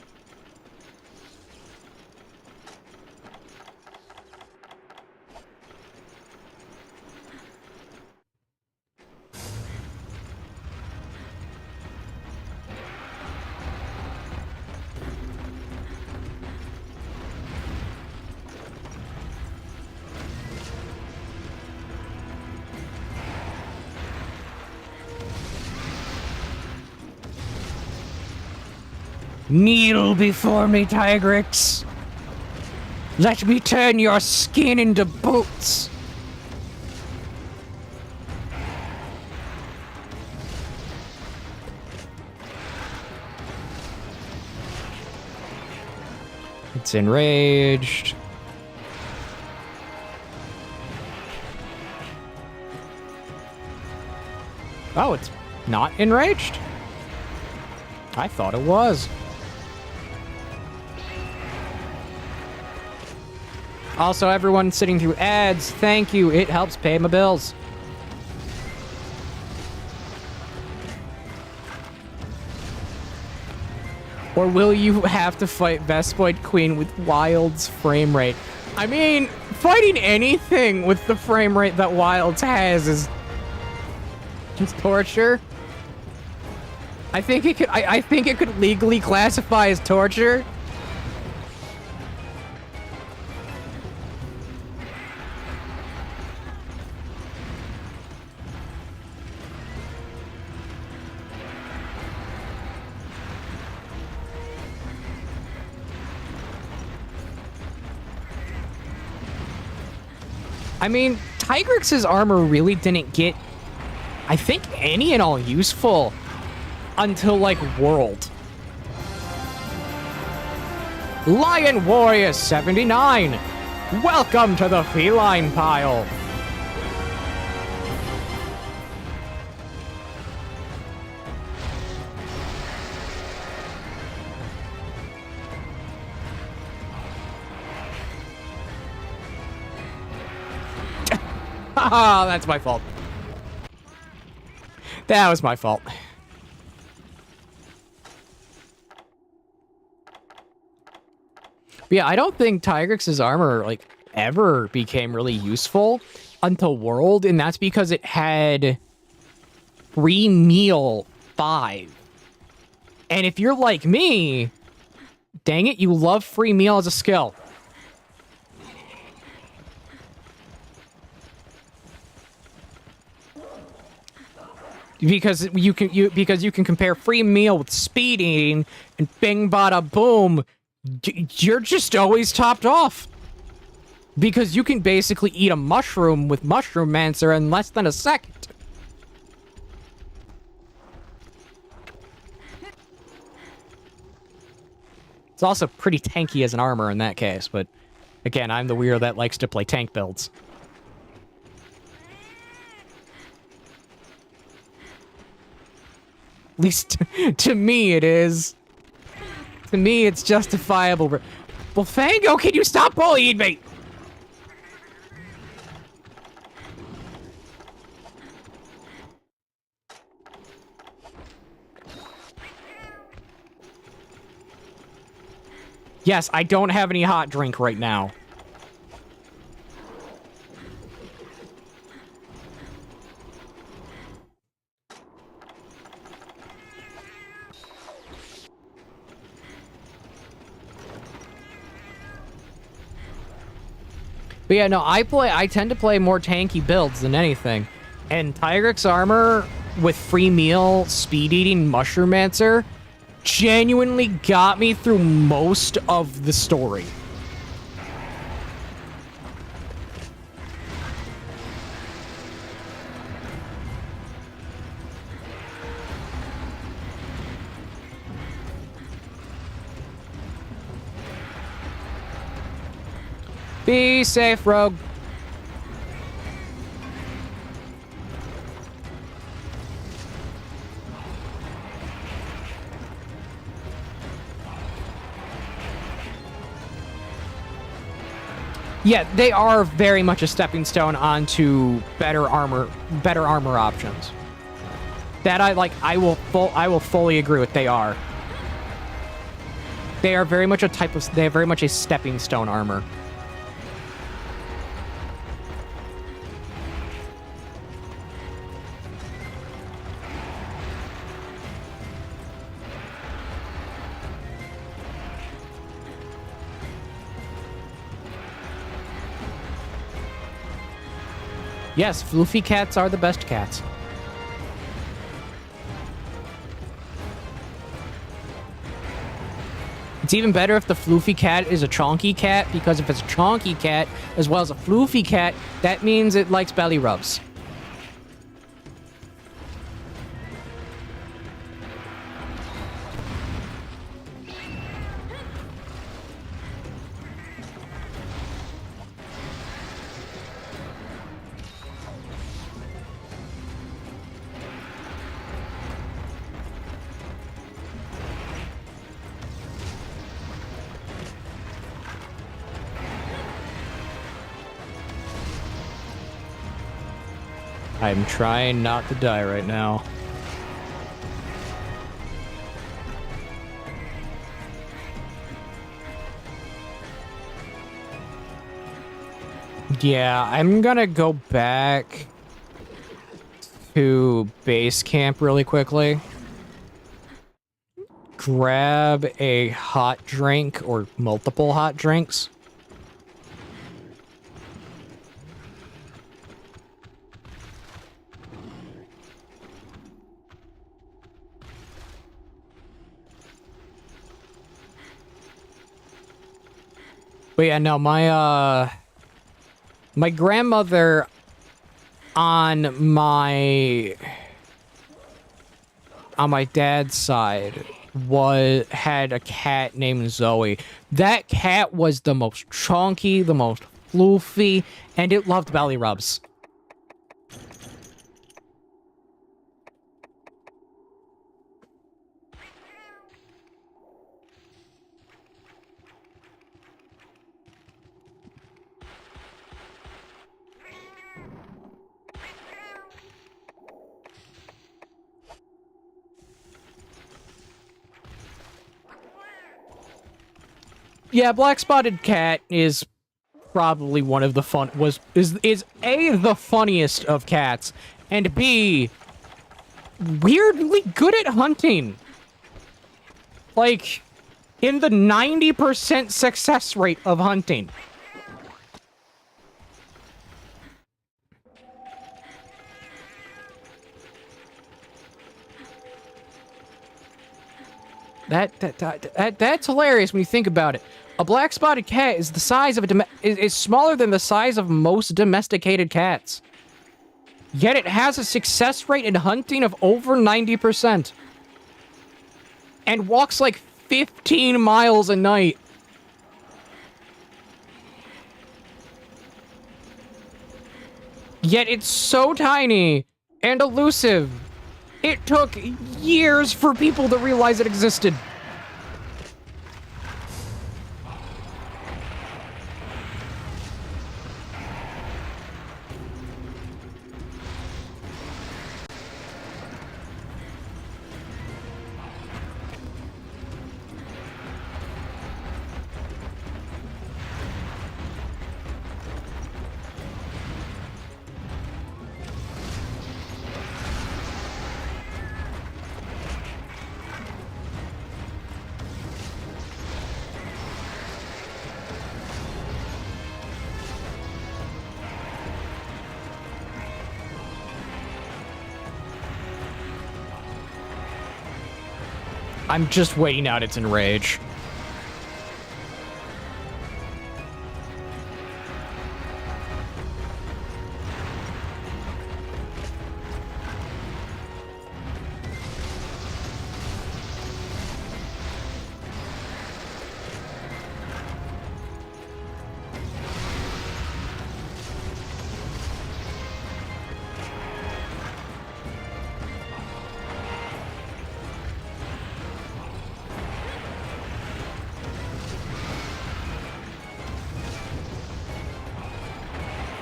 Kneel before me, Tigrex. Let me turn your skin into boots. It's enraged. Oh, it's not enraged? I thought it was. Also, everyone sitting through ads, thank you. It helps pay my bills. Or will you have to fight Vespoid Queen with Wild's frame rate? I mean, fighting anything with the frame rate that Wild's has is just torture. I think it could legally classify as torture. I mean, Tigrex's armor really didn't get, I think, any and all useful until, like, World. Lion Warrior 79! Welcome to the feline pile! Ah, that's my fault. That was my fault. But yeah, I don't think Tigrex's armor, like, ever became really useful until World, and that's because it had free meal 5. And if you're like me, dang it, you love free meal as a skill. Because you can compare free meal with speed eating, and bing bada boom, you're just always topped off. Because you can basically eat a mushroom with Mushroom Mancer in less than a second. It's also pretty tanky as an armor in that case, but again, I'm the weirdo that likes to play tank builds. At least to me it is. To me it's justifiable. Well, Fango, can you stop bullying me? Yes, I don't have any hot drink right now. But yeah, no, I tend to play more tanky builds than anything. And Tigrex armor with free meal, speed eating, Mushroom Mancer genuinely got me through most of the story. Be safe, Rogue. Yeah, they are very much a stepping stone onto better armor options. That I will fully agree with. They are very much they have very much a stepping stone armor. Yes, floofy cats are the best cats. It's even better if the floofy cat is a chonky cat, because if it's a chonky cat as well as a floofy cat, that means it likes belly rubs. I'm trying not to die right now. Yeah, I'm gonna go back to base camp really quickly. Grab a hot drink or multiple hot drinks. But yeah, no, my grandmother on my on my dad's side had a cat named Zoe. That cat was the most chunky, the most floofy, and it loved belly rubs. Yeah, black-spotted cat is probably one of the is A, the funniest of cats, and B, weirdly good at hunting. Like, in the 90% success rate of hunting. That's hilarious when you think about it. A black-spotted cat is the size of is smaller than the size of most domesticated cats. Yet it has a success rate in hunting of over 90%. And walks like 15 miles a night. Yet it's so tiny and elusive. It took years for people to realize it existed. I'm just waiting out its enrage.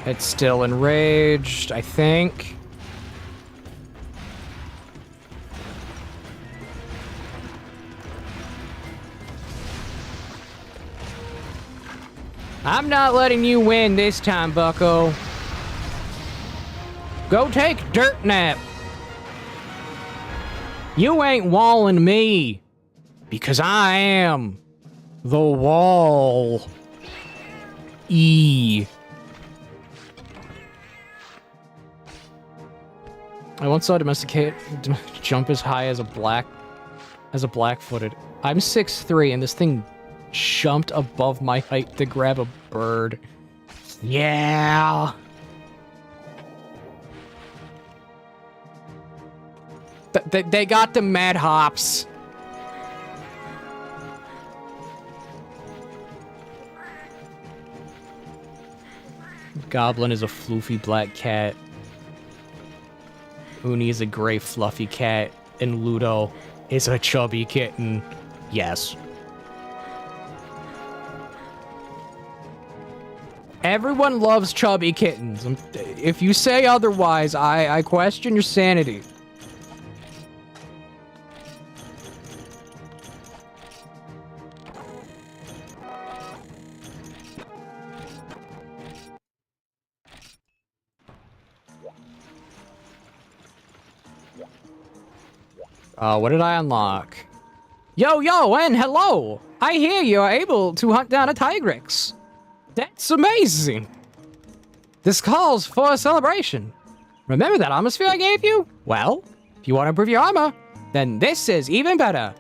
It's still enraged, I think. I'm not letting you win this time, bucko. Go take a dirt nap. You ain't walling me. Because I am the wall. I once saw a domesticate jump as high as a black-footed. I'm 6'3", and this thing jumped above my height to grab a bird. Yeah. They got the mad hops. Goblin is a floofy black cat. Uni is a gray fluffy cat, and Ludo is a chubby kitten. Yes. Everyone loves chubby kittens. If you say otherwise, I question your sanity. What did I unlock? Yo, and hello! I hear you are able to hunt down a Tigrex. That's amazing! This calls for a celebration. Remember that armor sphere I gave you? Well, if you want to improve your armor, then this is even better.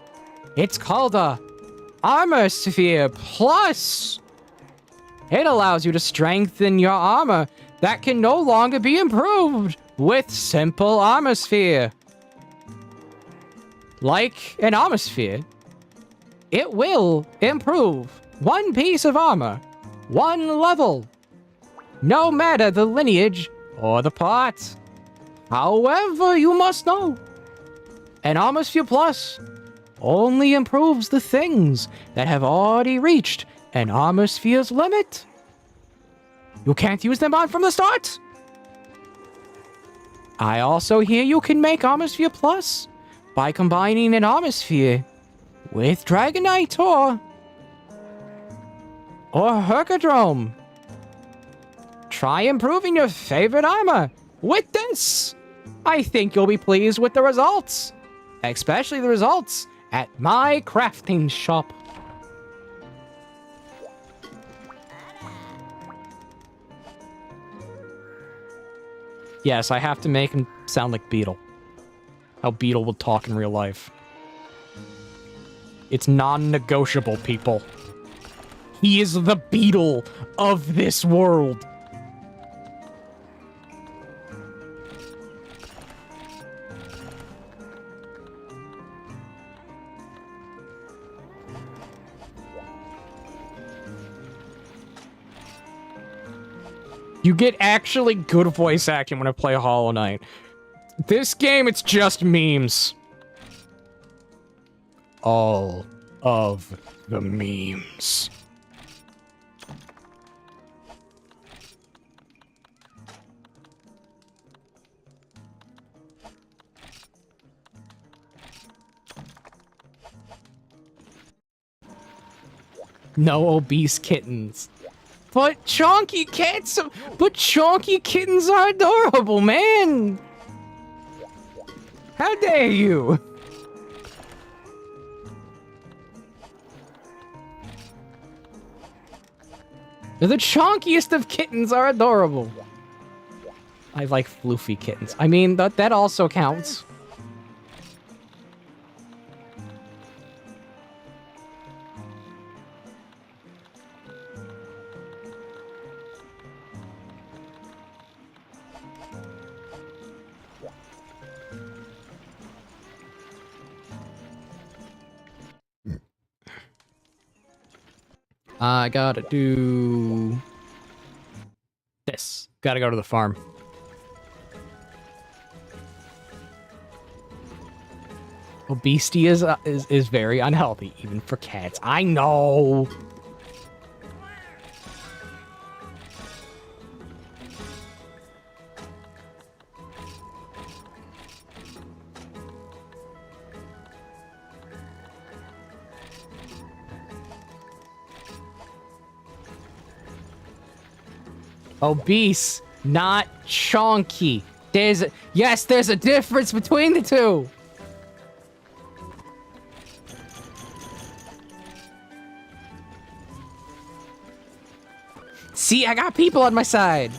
It's called a Armor Sphere Plus. It allows you to strengthen your armor that can no longer be improved with simple Armor Sphere. like an atmosphere, it will improve one piece of armor, one level, no matter the lineage or the part. However, you must know, an Atmosphere Plus only improves the things that have already reached an Atmosphere's limit. You can't use them on from the start. I also hear you can make Atmosphere Plus by combining an Atmosphere with Dragonite or Hercodrome. Try improving your favorite armor with this. I think you'll be pleased with the results, especially the results at my crafting shop. Yes, I have to make him sound like Beetle. How Beetle would talk in real life. It's non-negotiable, people. He is the Beetle of this world. You get actually good voice acting when I play Hollow Knight. This game, it's just memes. All of the memes. No obese kittens. But chonky kittens are adorable, man. How dare you? The chonkiest of kittens are adorable. I like floofy kittens. I mean, that also counts. I gotta do this. Gotta go to the farm. Obesity is very unhealthy, even for cats. I know. Obese, not chonky. There's a difference between the two. See, I got people on my side.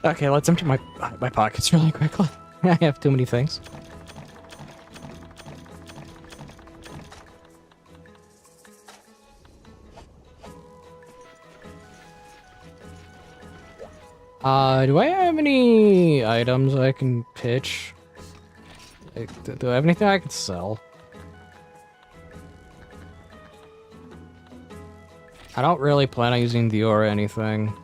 Okay, let's empty my pockets really quickly. I have too many things. Do I have any items I can pitch? Like, do I have anything I can sell? I don't really plan on using the or anything.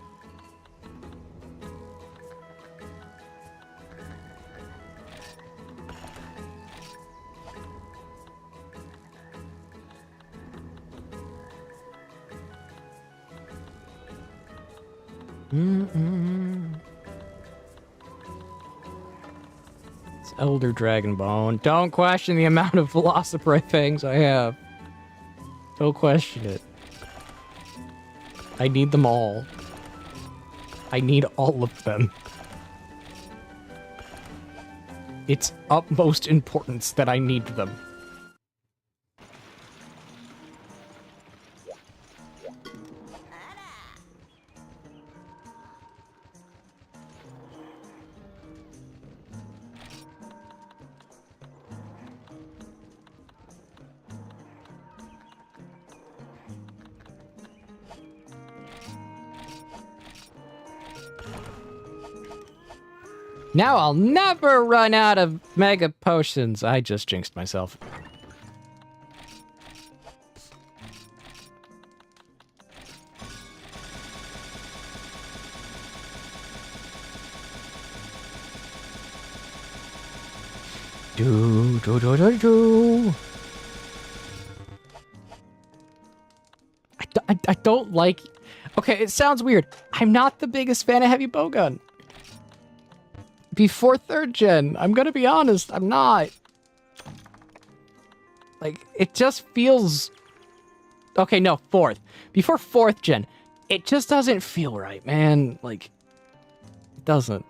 It's Elder Dragon Bone. Don't question the amount of Velociprey fangs I have. Don't question it. I need them all. I need all of them. It's utmost importance that I need them. Now I'll never run out of mega potions. I just jinxed myself. Do. I don't like... Okay, it sounds weird. I'm not the biggest fan of heavy bowgun. Before 3rd gen, I'm gonna be honest, I'm not. Like, it just feels... Okay, no, 4th. Before 4th gen, it just doesn't feel right, man. Like, it doesn't.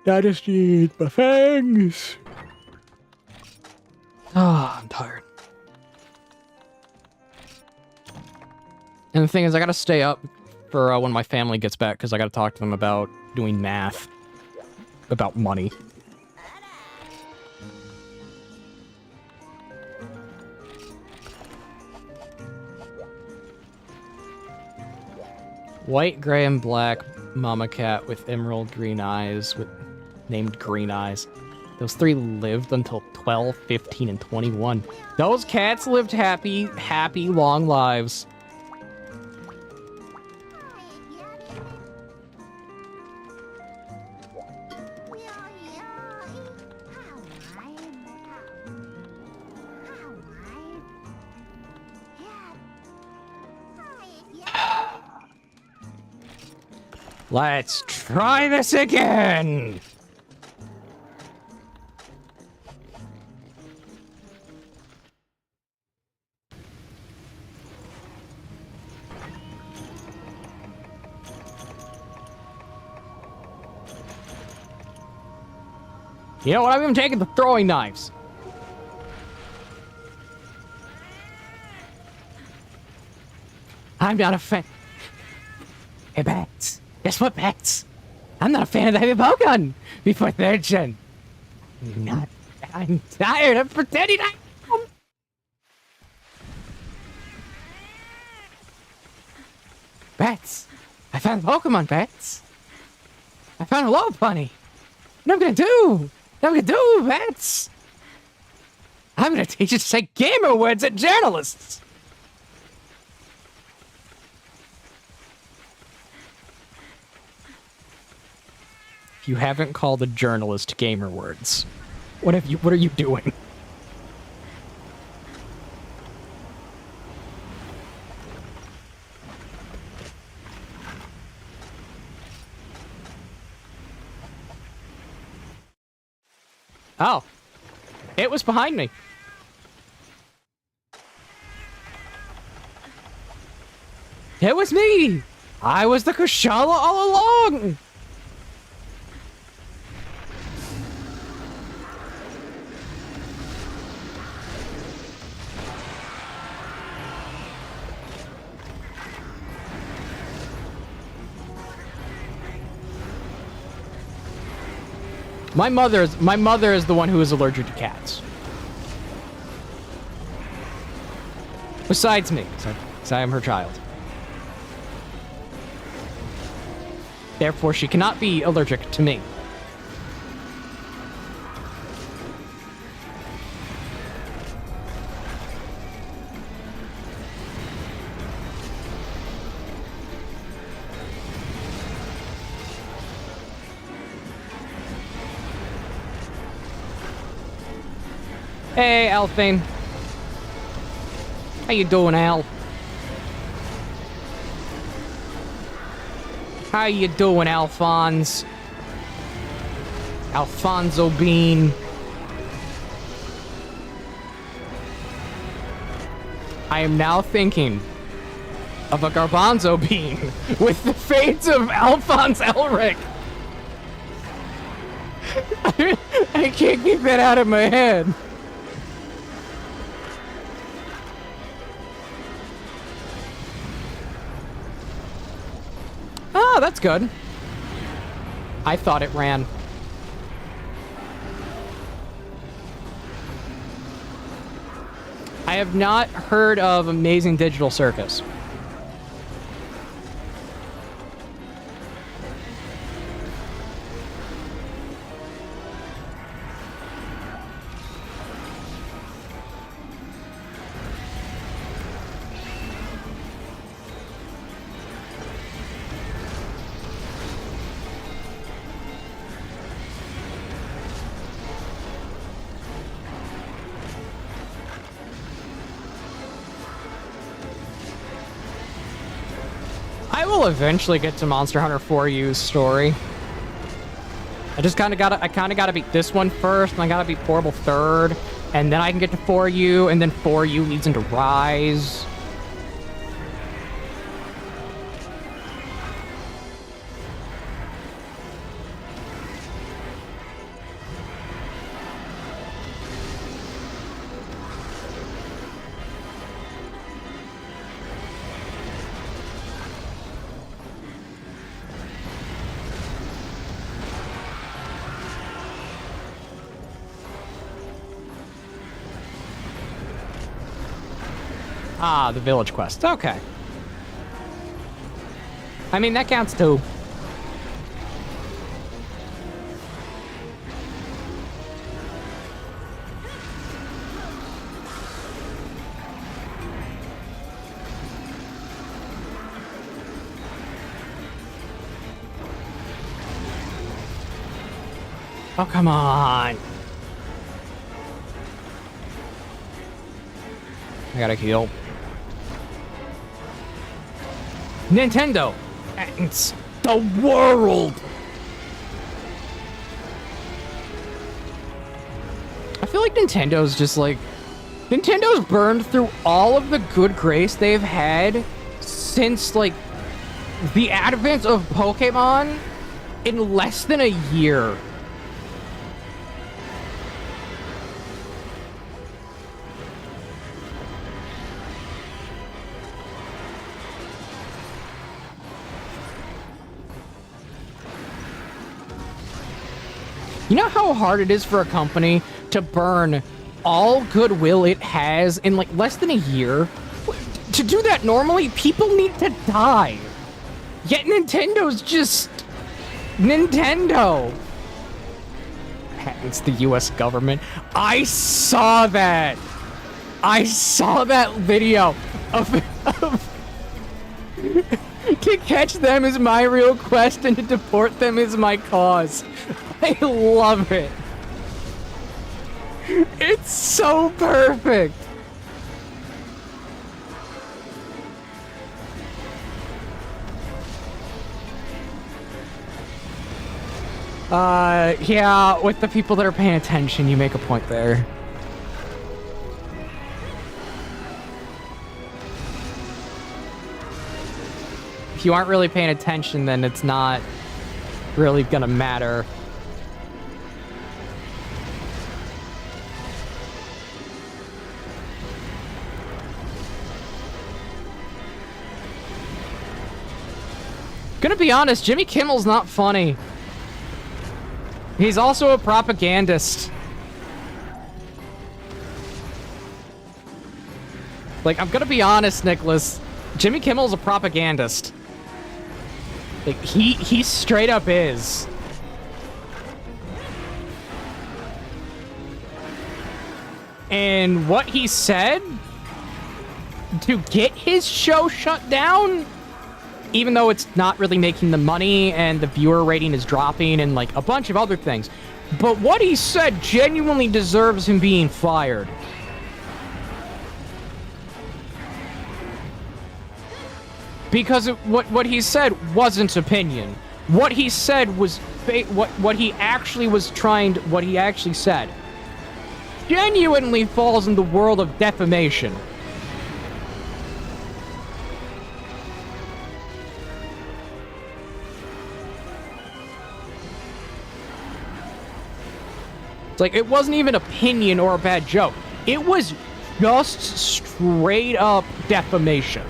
I just need my fangs. Ah, I'm tired. And the thing is, I gotta stay up for when my family gets back, because I gotta talk to them about doing math. About money. White, gray, and black mama cat with emerald green eyes, named Green Eyes. Those 3 lived until 12, 15, and 21. Those cats lived happy, long lives. Let's try this again! You know what? I'm even taking the throwing knives. I'm not a fan. Hey, Bats. Guess what, Bats? I'm not a fan of the heavy bowgun before 3rd gen. I'm tired of pretending I am. Bats. I found a Pokemon, Bats. I found a low bunny. What am I gonna do? What am I gonna do, Bats? I'm gonna teach you to say gamer words at journalists. If you haven't called a journalist gamer words, what are you doing? Oh. It was behind me. It was me! I was the Kushala all along! My mother is the one who is allergic to cats. Besides me, because I am her child. Therefore, she cannot be allergic to me. Hey, Alphine. How you doing, Al? How you doing, Alphonse? Alfonso Bean. I am now thinking of a garbanzo bean with the fades of Alphonse Elric. I can't keep that out of my head. Oh, that's good. I thought it ran. I have not heard of Amazing Digital Circus. I will eventually get to Monster Hunter 4U's story. I kind of gotta beat this one first, and I gotta beat Portable third, and then I can get to 4U, and then 4U leads into Rise. Ah, the village quest. Okay. I mean, that counts too. Oh, come on. I gotta heal. Nintendo ends the world. I feel like Nintendo's just like... Nintendo's burned through all of the good grace they've had since, like, the advent of Pokemon in less than a year. You know how hard it is for a company to burn all goodwill it has in, like, less than a year? To do that normally, people need to die. Yet Nintendo's just... Nintendo. It's the US government. I saw that. I saw that video of to catch them is my real quest and to deport them is my cause. I love it. It's so perfect. Yeah, with the people that are paying attention, you make a point there. If you aren't really paying attention, then it's not really gonna matter. Gonna be honest, Jimmy Kimmel's not funny. He's also a propagandist. Like, I'm gonna be honest, Nicholas. Jimmy Kimmel's a propagandist. Like, he straight up is. And what he said to get his show shut down, even though it's not really making the money and the viewer rating is dropping and, like, a bunch of other things. But what he said genuinely deserves him being fired. Because what he said wasn't opinion. What he said was what he actually was what he actually said genuinely falls in the world of defamation. It's like, it wasn't even opinion or a bad joke. It was just straight up defamation.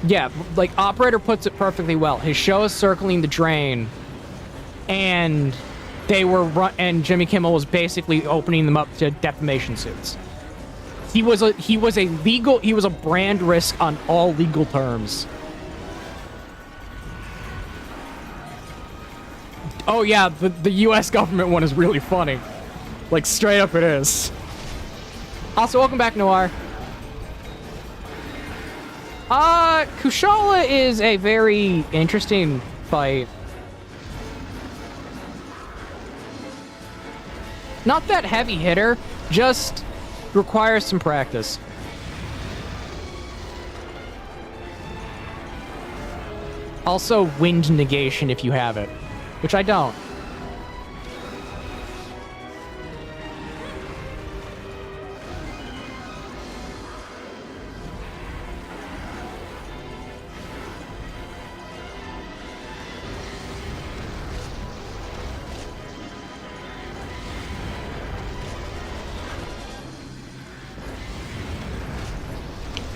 Yeah, like, Operator puts it perfectly well. His show is circling the drain, and and Jimmy Kimmel was basically opening them up to defamation suits. He was a brand risk on all legal terms. Oh yeah, the US government one is really funny. Like, straight up it is. Also, welcome back, Noir. Kushala is a very interesting fight. Not that heavy hitter, just requires some practice. Also, wind negation if you have it, which I don't.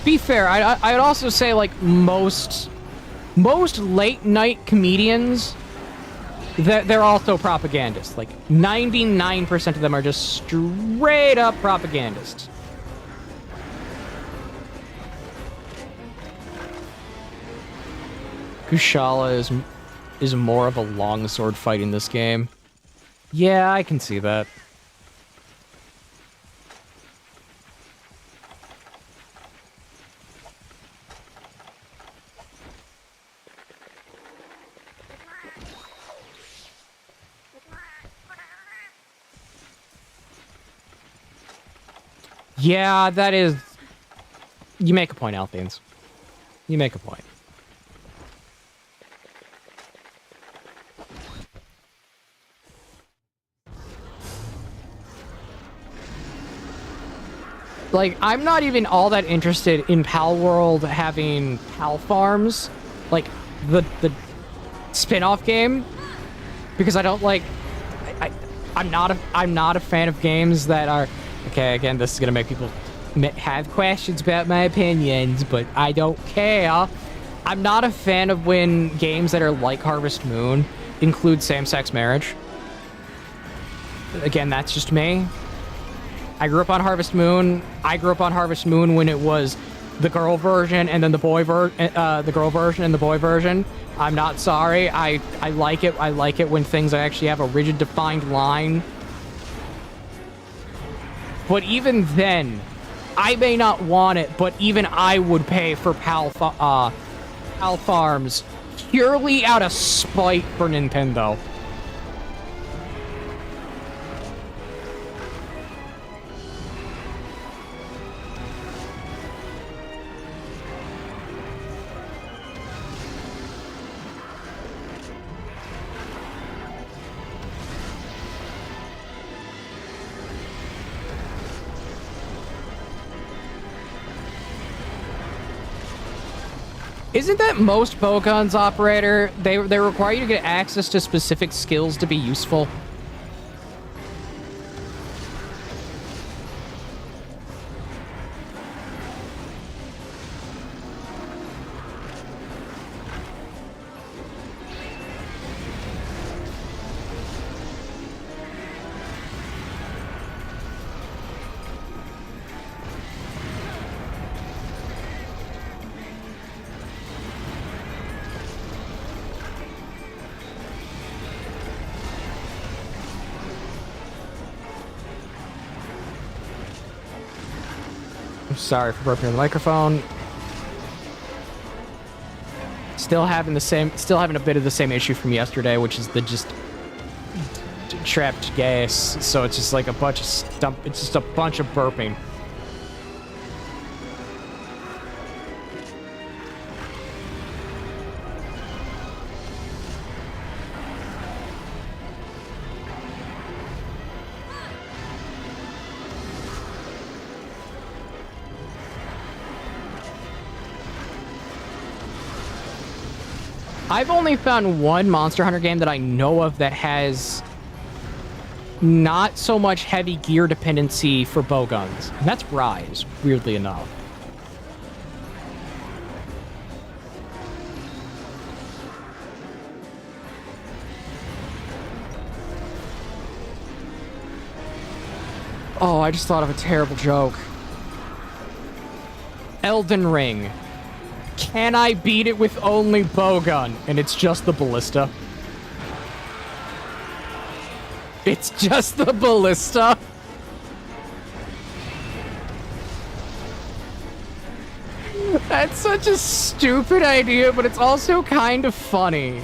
Be fair, I'd also say, like, most late night comedians, they're also propagandists. Like, 99% of them are just straight up propagandists. Kushala is more of a longsword fight in this game. Yeah, I can see that. Yeah, that is... You make a point, Altheans. You make a point. Like, I'm not even all that interested in Pal World having Pal Farms, like the spin-off game, because I don't like... I'm not a fan of games that are... Okay, again, this is gonna make people have questions about my opinions, but I don't care. I'm not a fan of when games that are like Harvest Moon include same-sex marriage. Again, that's just me. I grew up on Harvest Moon. I grew up on Harvest Moon when it was the girl version and then the girl version and the boy version. I'm not sorry. I like it. I like it when things actually have a rigid, defined line. But even then, I may not want it, but even I would pay for Pal Farms purely out of spite for Nintendo. Isn't that most bowguns, Operator? They require you to get access to specific skills to be useful. Sorry for burping on the microphone. Still having a bit of the same issue from yesterday, which is the just trapped gas, so it's just like a bunch of it's just a bunch of burping. I've only found one Monster Hunter game that I know of that has not so much heavy gear dependency for bow guns. And that's Rise, weirdly enough. Oh, I just thought of a terrible joke. Elden Ring. Can I beat it with only bowgun? And it's just the ballista. It's just the ballista. That's such a stupid idea, but it's also kind of funny.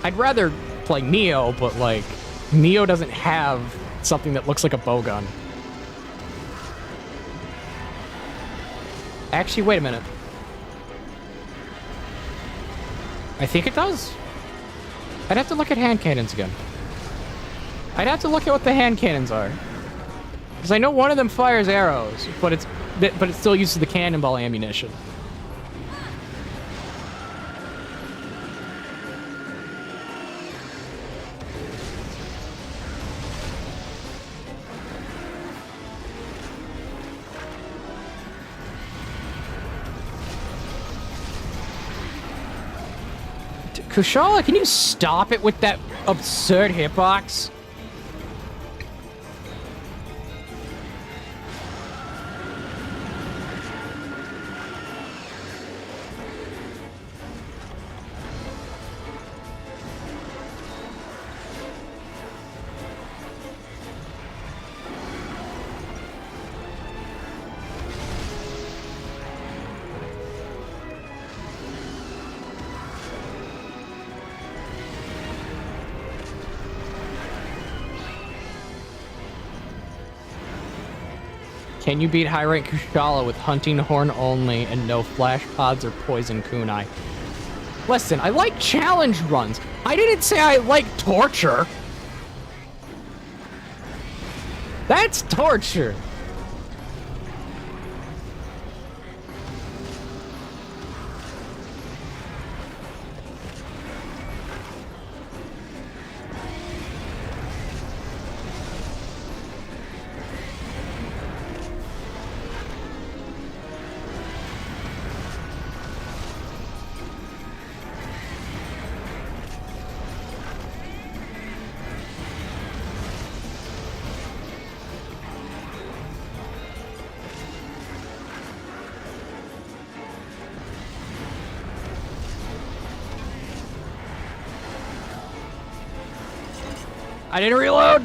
I'd rather play Neo, but, like, Neo doesn't have something that looks like a bowgun. Actually, wait a minute. I think it does. I'd have to look at hand cannons again. I'd have to look at what the hand cannons are. Because I know one of them fires arrows, but it still uses the cannonball ammunition. Kushala, can you stop it with that absurd hitbox? Can you beat high rank Kushala with hunting horn only and no flash pods or poison kunai? Listen, I like challenge runs. I didn't say I like torture. That's torture. I didn't reload.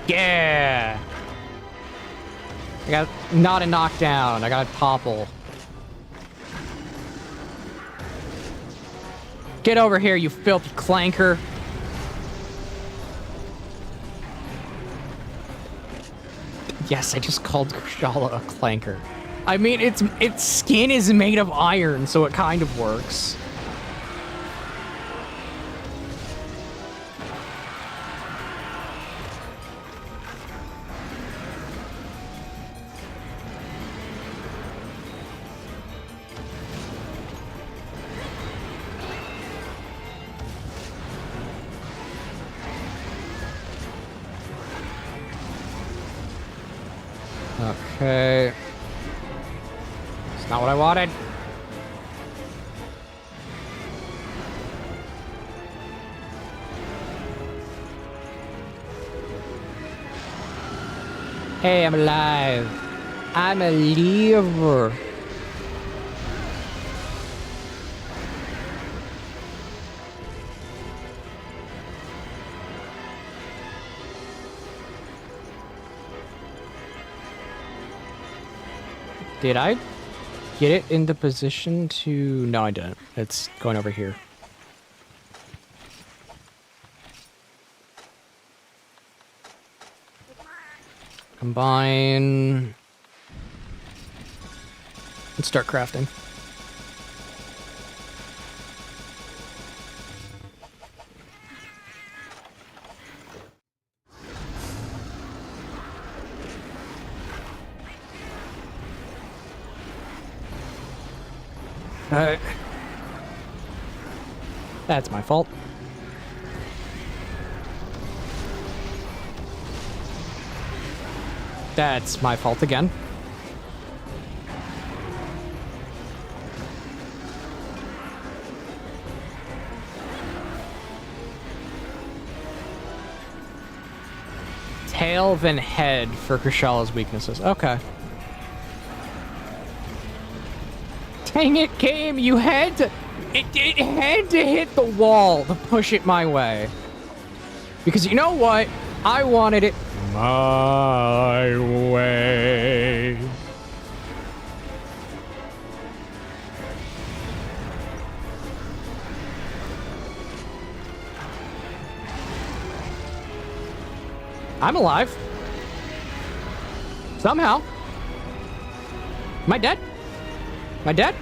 Yeah. I got not a knockdown. I got a topple. Get over here, you filthy clanker. Yes, I just called Kushala a clanker. I mean, its skin is made of iron, so it kind of works. Okay. It's not what what I wanted. Hey, I'm alive. I'm a lever. Did I get it into position to... No, I didn't. It's going over here. Combine. Let's start crafting. That's my fault. That's my fault again. Tail then head for Krishala's weaknesses. Okay. Dang it, game! You had to... It had to hit the wall to push it my way. Because you know what? I wanted it my way. I'm alive. Somehow. Am I dead? Am I dead?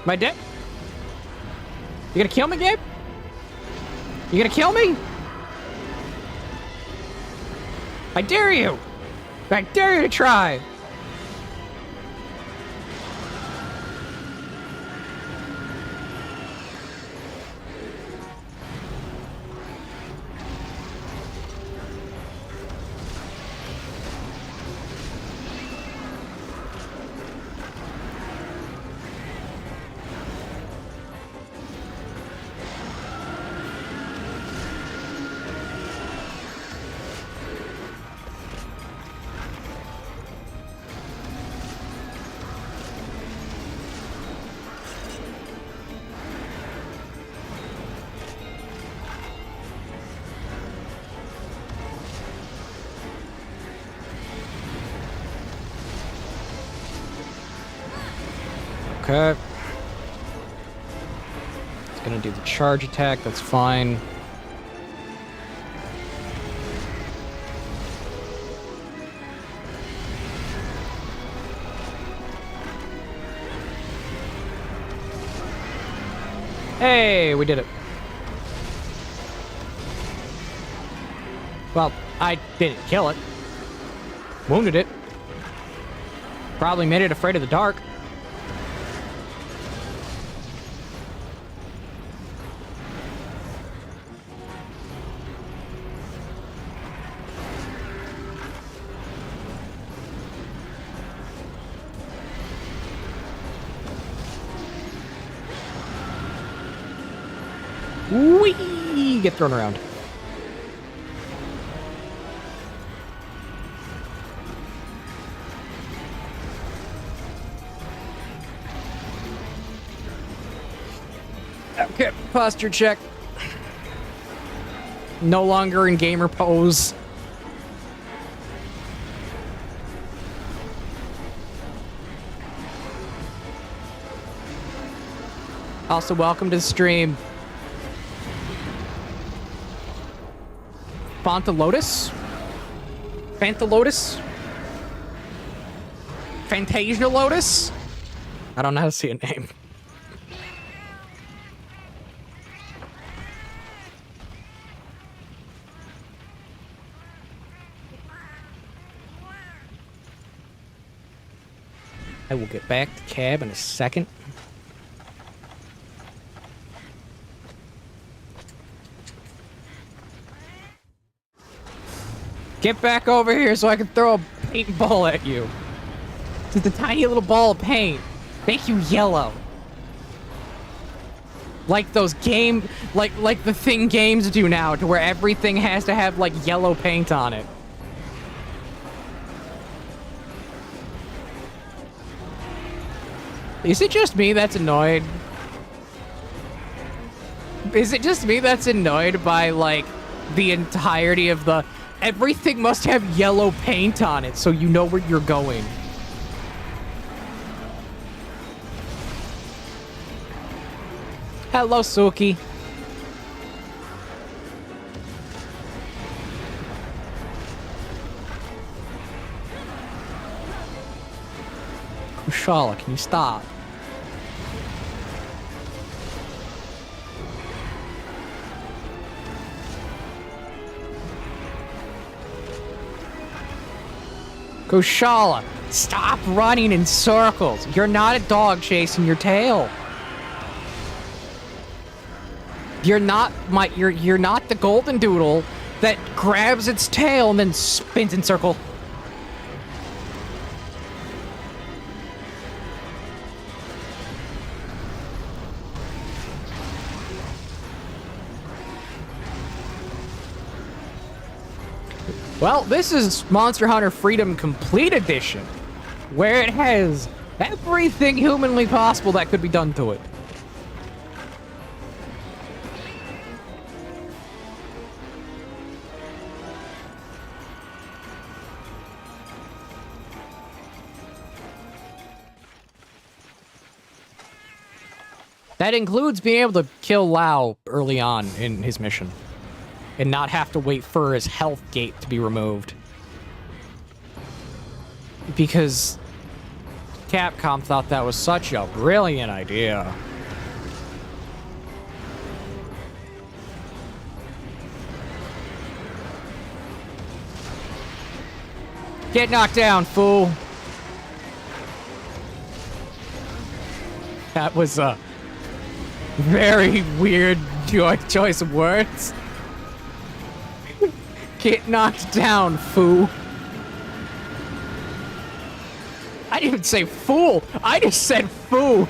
Am I dead? You gonna kill me, Gabe? You gonna kill me? I dare you! I dare you to try! Okay. It's gonna do the charge attack, that's fine. Hey, we did it. Well, I didn't kill it. Wounded it. Probably made it afraid of the dark. Whee! Get thrown around. Okay, posture check. No longer in gamer pose. Also, welcome to the stream. Lotus? Lotus? Fantasia Lotus? I don't know how to see a name. I will get back to cab in a second. Get back over here so I can throw a paintball at you. Just a tiny little ball of paint. Make you yellow. Like those like the thing games do now, to where everything has to have, like, yellow paint on it. Is it just me that's annoyed? Is it just me that's annoyed by, like, the entirety of the... Everything must have yellow paint on it so you know where you're going. Hello, Suki. Kushala, can you stop? Kushala, stop running in circles. You're not a dog chasing your tail. You're not the golden doodle that grabs its tail and then spins in circle. Well, this is Monster Hunter Freedom Complete Edition, where it has everything humanly possible that could be done to it. That includes being able to kill Lao early on in his mission, and not have to wait for his health gate to be removed. Because Capcom thought that was such a brilliant idea. Get knocked down, fool. That was a very weird choice of words. Get knocked down, fool. I didn't even say fool. I just said fool.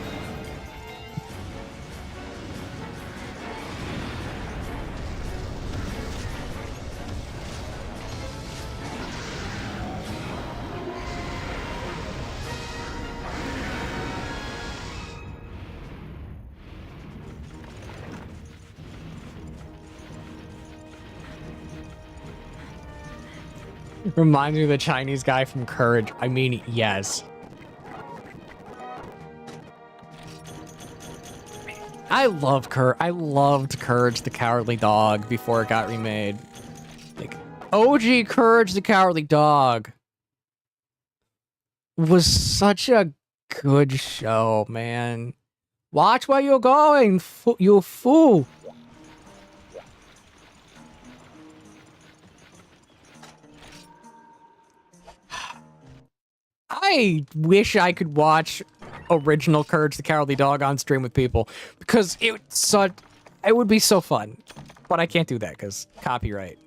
Reminds me of the Chinese guy from Courage. I mean, yes. I loved Courage the Cowardly Dog before it got remade. Like, OG Courage the Cowardly Dog was such a good show, man. Watch where you're going, you fool. I wish I could watch original Courage the Cowardly Dog on stream with people, because it would be so fun. But I can't do that because copyright.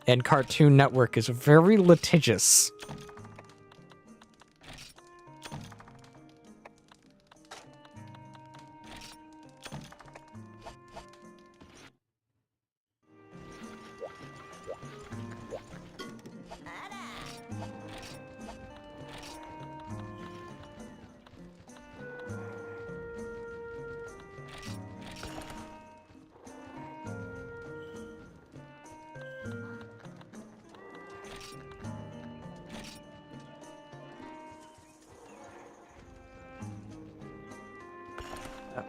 And Cartoon Network is very litigious.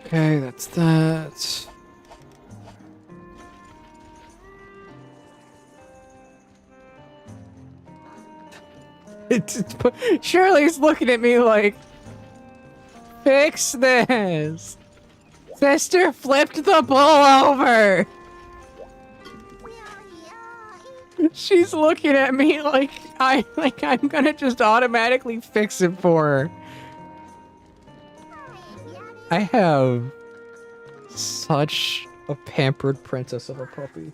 Okay, that's that. Shirley's looking at me like, fix this. Sister flipped the bull over. She's looking at me like I'm gonna just automatically fix it for her. I have such a pampered princess of a puppy.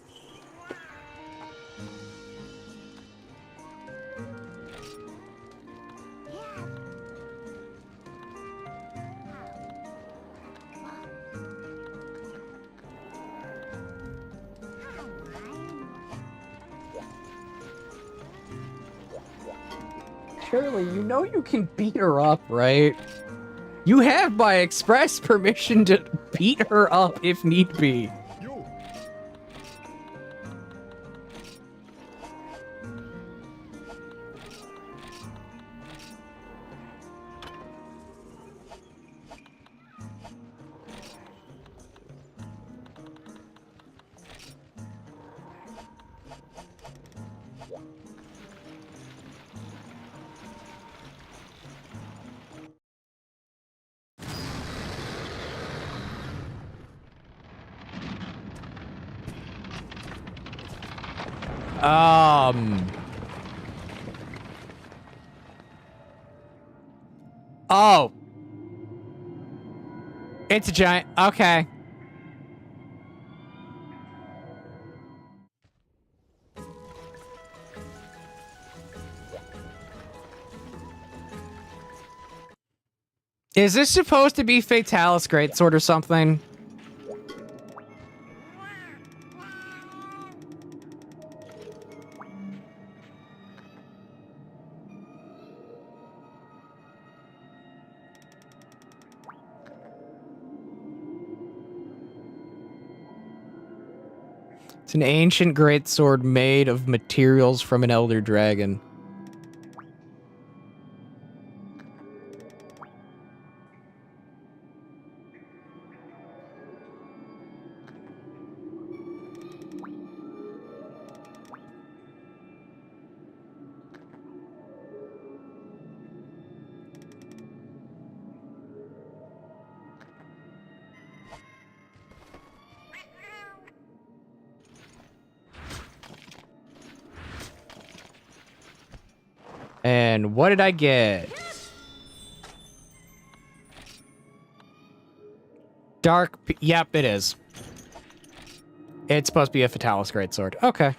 Shirley, you know you can beat her up, right? You have my express permission to beat her up if need be. Oh. It's a giant. Okay. Is this supposed to be Fatalis Greatsword or something? It's an ancient greatsword made of materials from an elder dragon. And what did I get? Dark. Yep, it is. It's supposed to be a Fatalis Greatsword. Okay.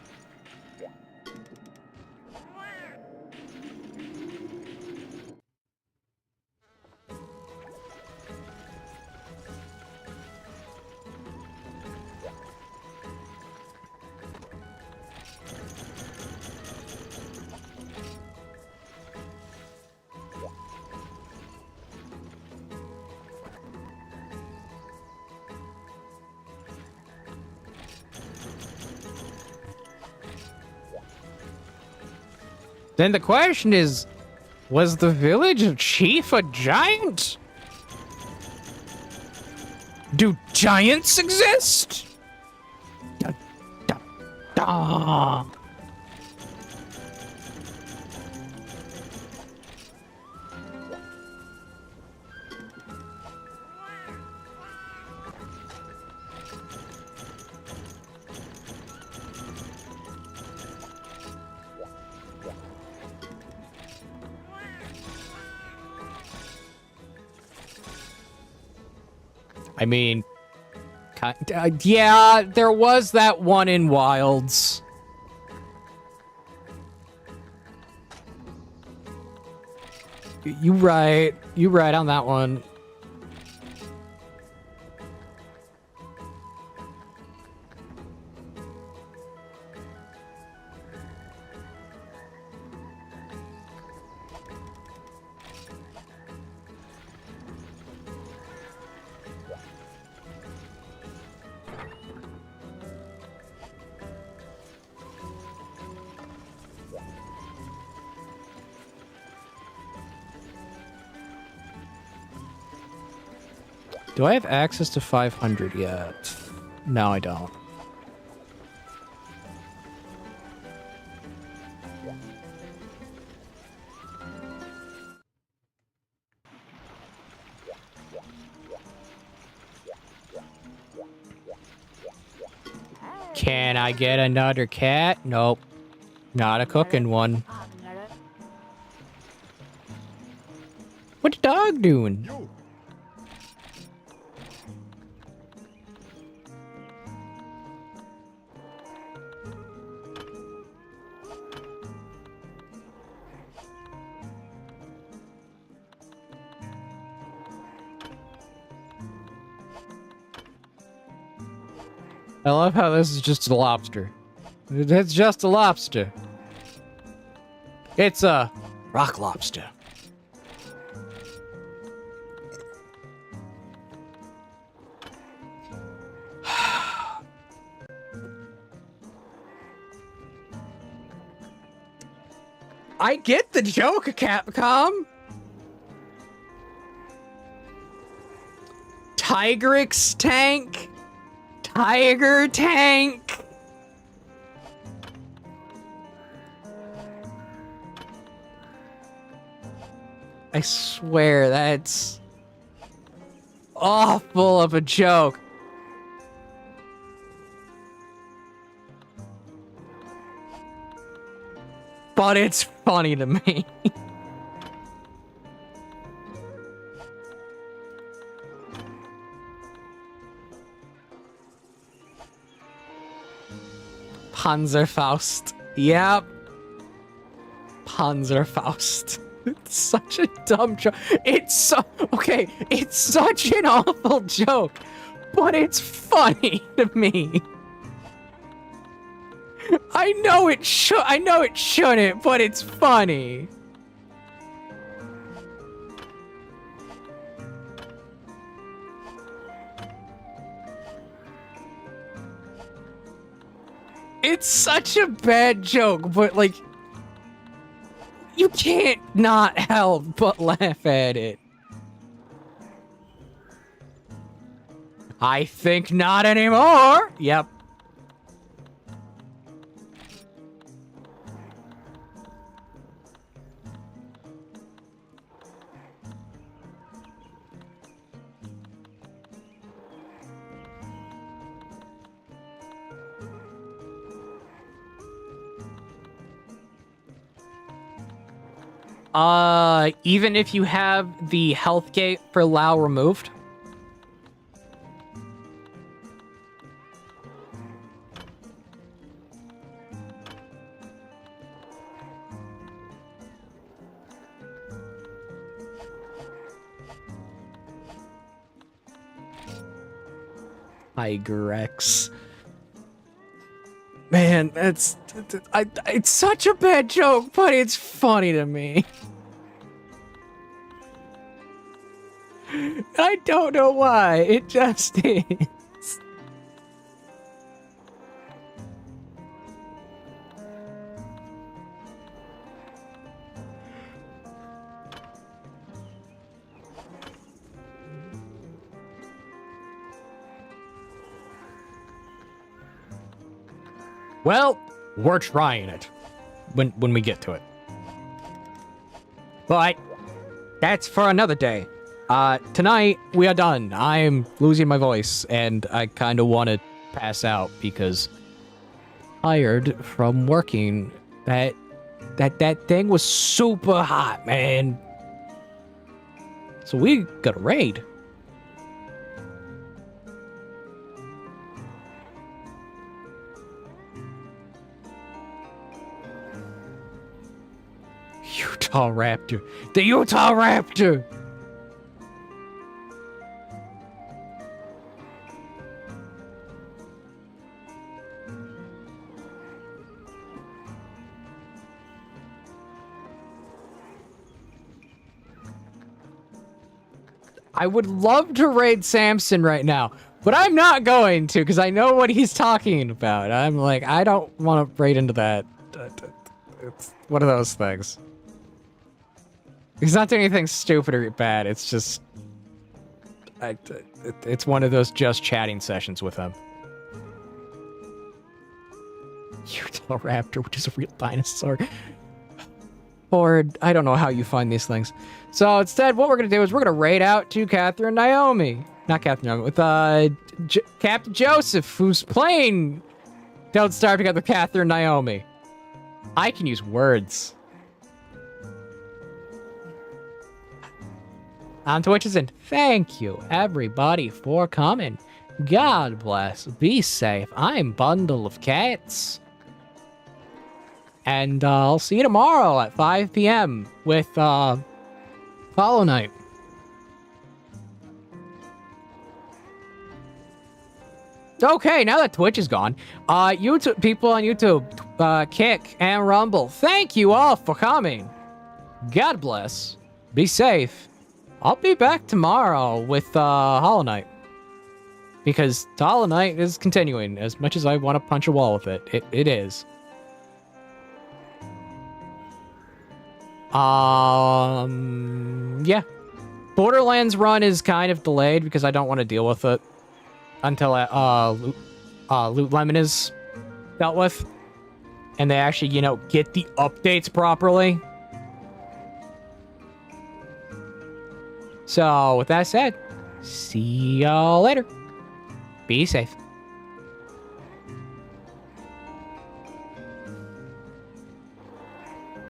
Then the question is, was the village chief a giant? Do giants exist? Da, da, da. I mean, yeah, there was that one in Wilds. You right. You right on that one. Do I have access to 500 yet? No, I don't. Can I get another cat? Nope. Not a cooking one. What's the dog doing? I love how this is just a lobster. It's just a lobster. It's a Rock lobster. I get the joke, Capcom. Tigrex tank. Tiger tank. I swear that's awful of a joke. But it's funny to me. Panzerfaust. Yep. Panzerfaust. It's such a dumb joke. It's so... Okay, it's such an awful joke. But it's funny to me. I know it shouldn't, but it's funny. It's such a bad joke, but like, you can't not help but laugh at it. I think not anymore. Yep. Even if you have the health gate for Lao removed. Tigrex. Man, it's such a bad joke, but it's funny to me. I don't know why, it just is. Well, we're trying it when we get to it. But that's for another day. Tonight we are done. I'm losing my voice and I kind of want to pass out because tired from working. That thing was super hot, man. So we got a raid. Utah Raptor. The Utah Raptor! I would love to raid Samson right now, but I'm not going to because I know what he's talking about. I'm like, I don't want to raid into that. It's one of those things. He's not doing anything stupid or bad. It's just... it's one of those just chatting sessions with him. Utah Raptor, which is a real dinosaur. Or, I don't know how you find these things. So instead, what we're going to do is we're going to raid out to Catherine Naomi. Not Catherine Naomi, with Captain Joseph, who's playing Don't Starve Together with Catherine Naomi. I can use words. On Twitch and thank you, everybody, for coming. God bless. Be safe. I'm Bundle of Cats. And I'll see you tomorrow at 5 p.m. with Hollow Knight. Okay, now that Twitch is gone, YouTube people on YouTube, Kick and Rumble, thank you all for coming. God bless. Be safe. I'll be back tomorrow with Hollow Knight. Because Hollow Knight is continuing. As much as I want to punch a wall with it, it is. Yeah. Borderlands run is kind of delayed because I don't want to deal with it until Loot Lemon is dealt with. And they actually, you know, get the updates properly. So, with that said, see y'all later. Be safe.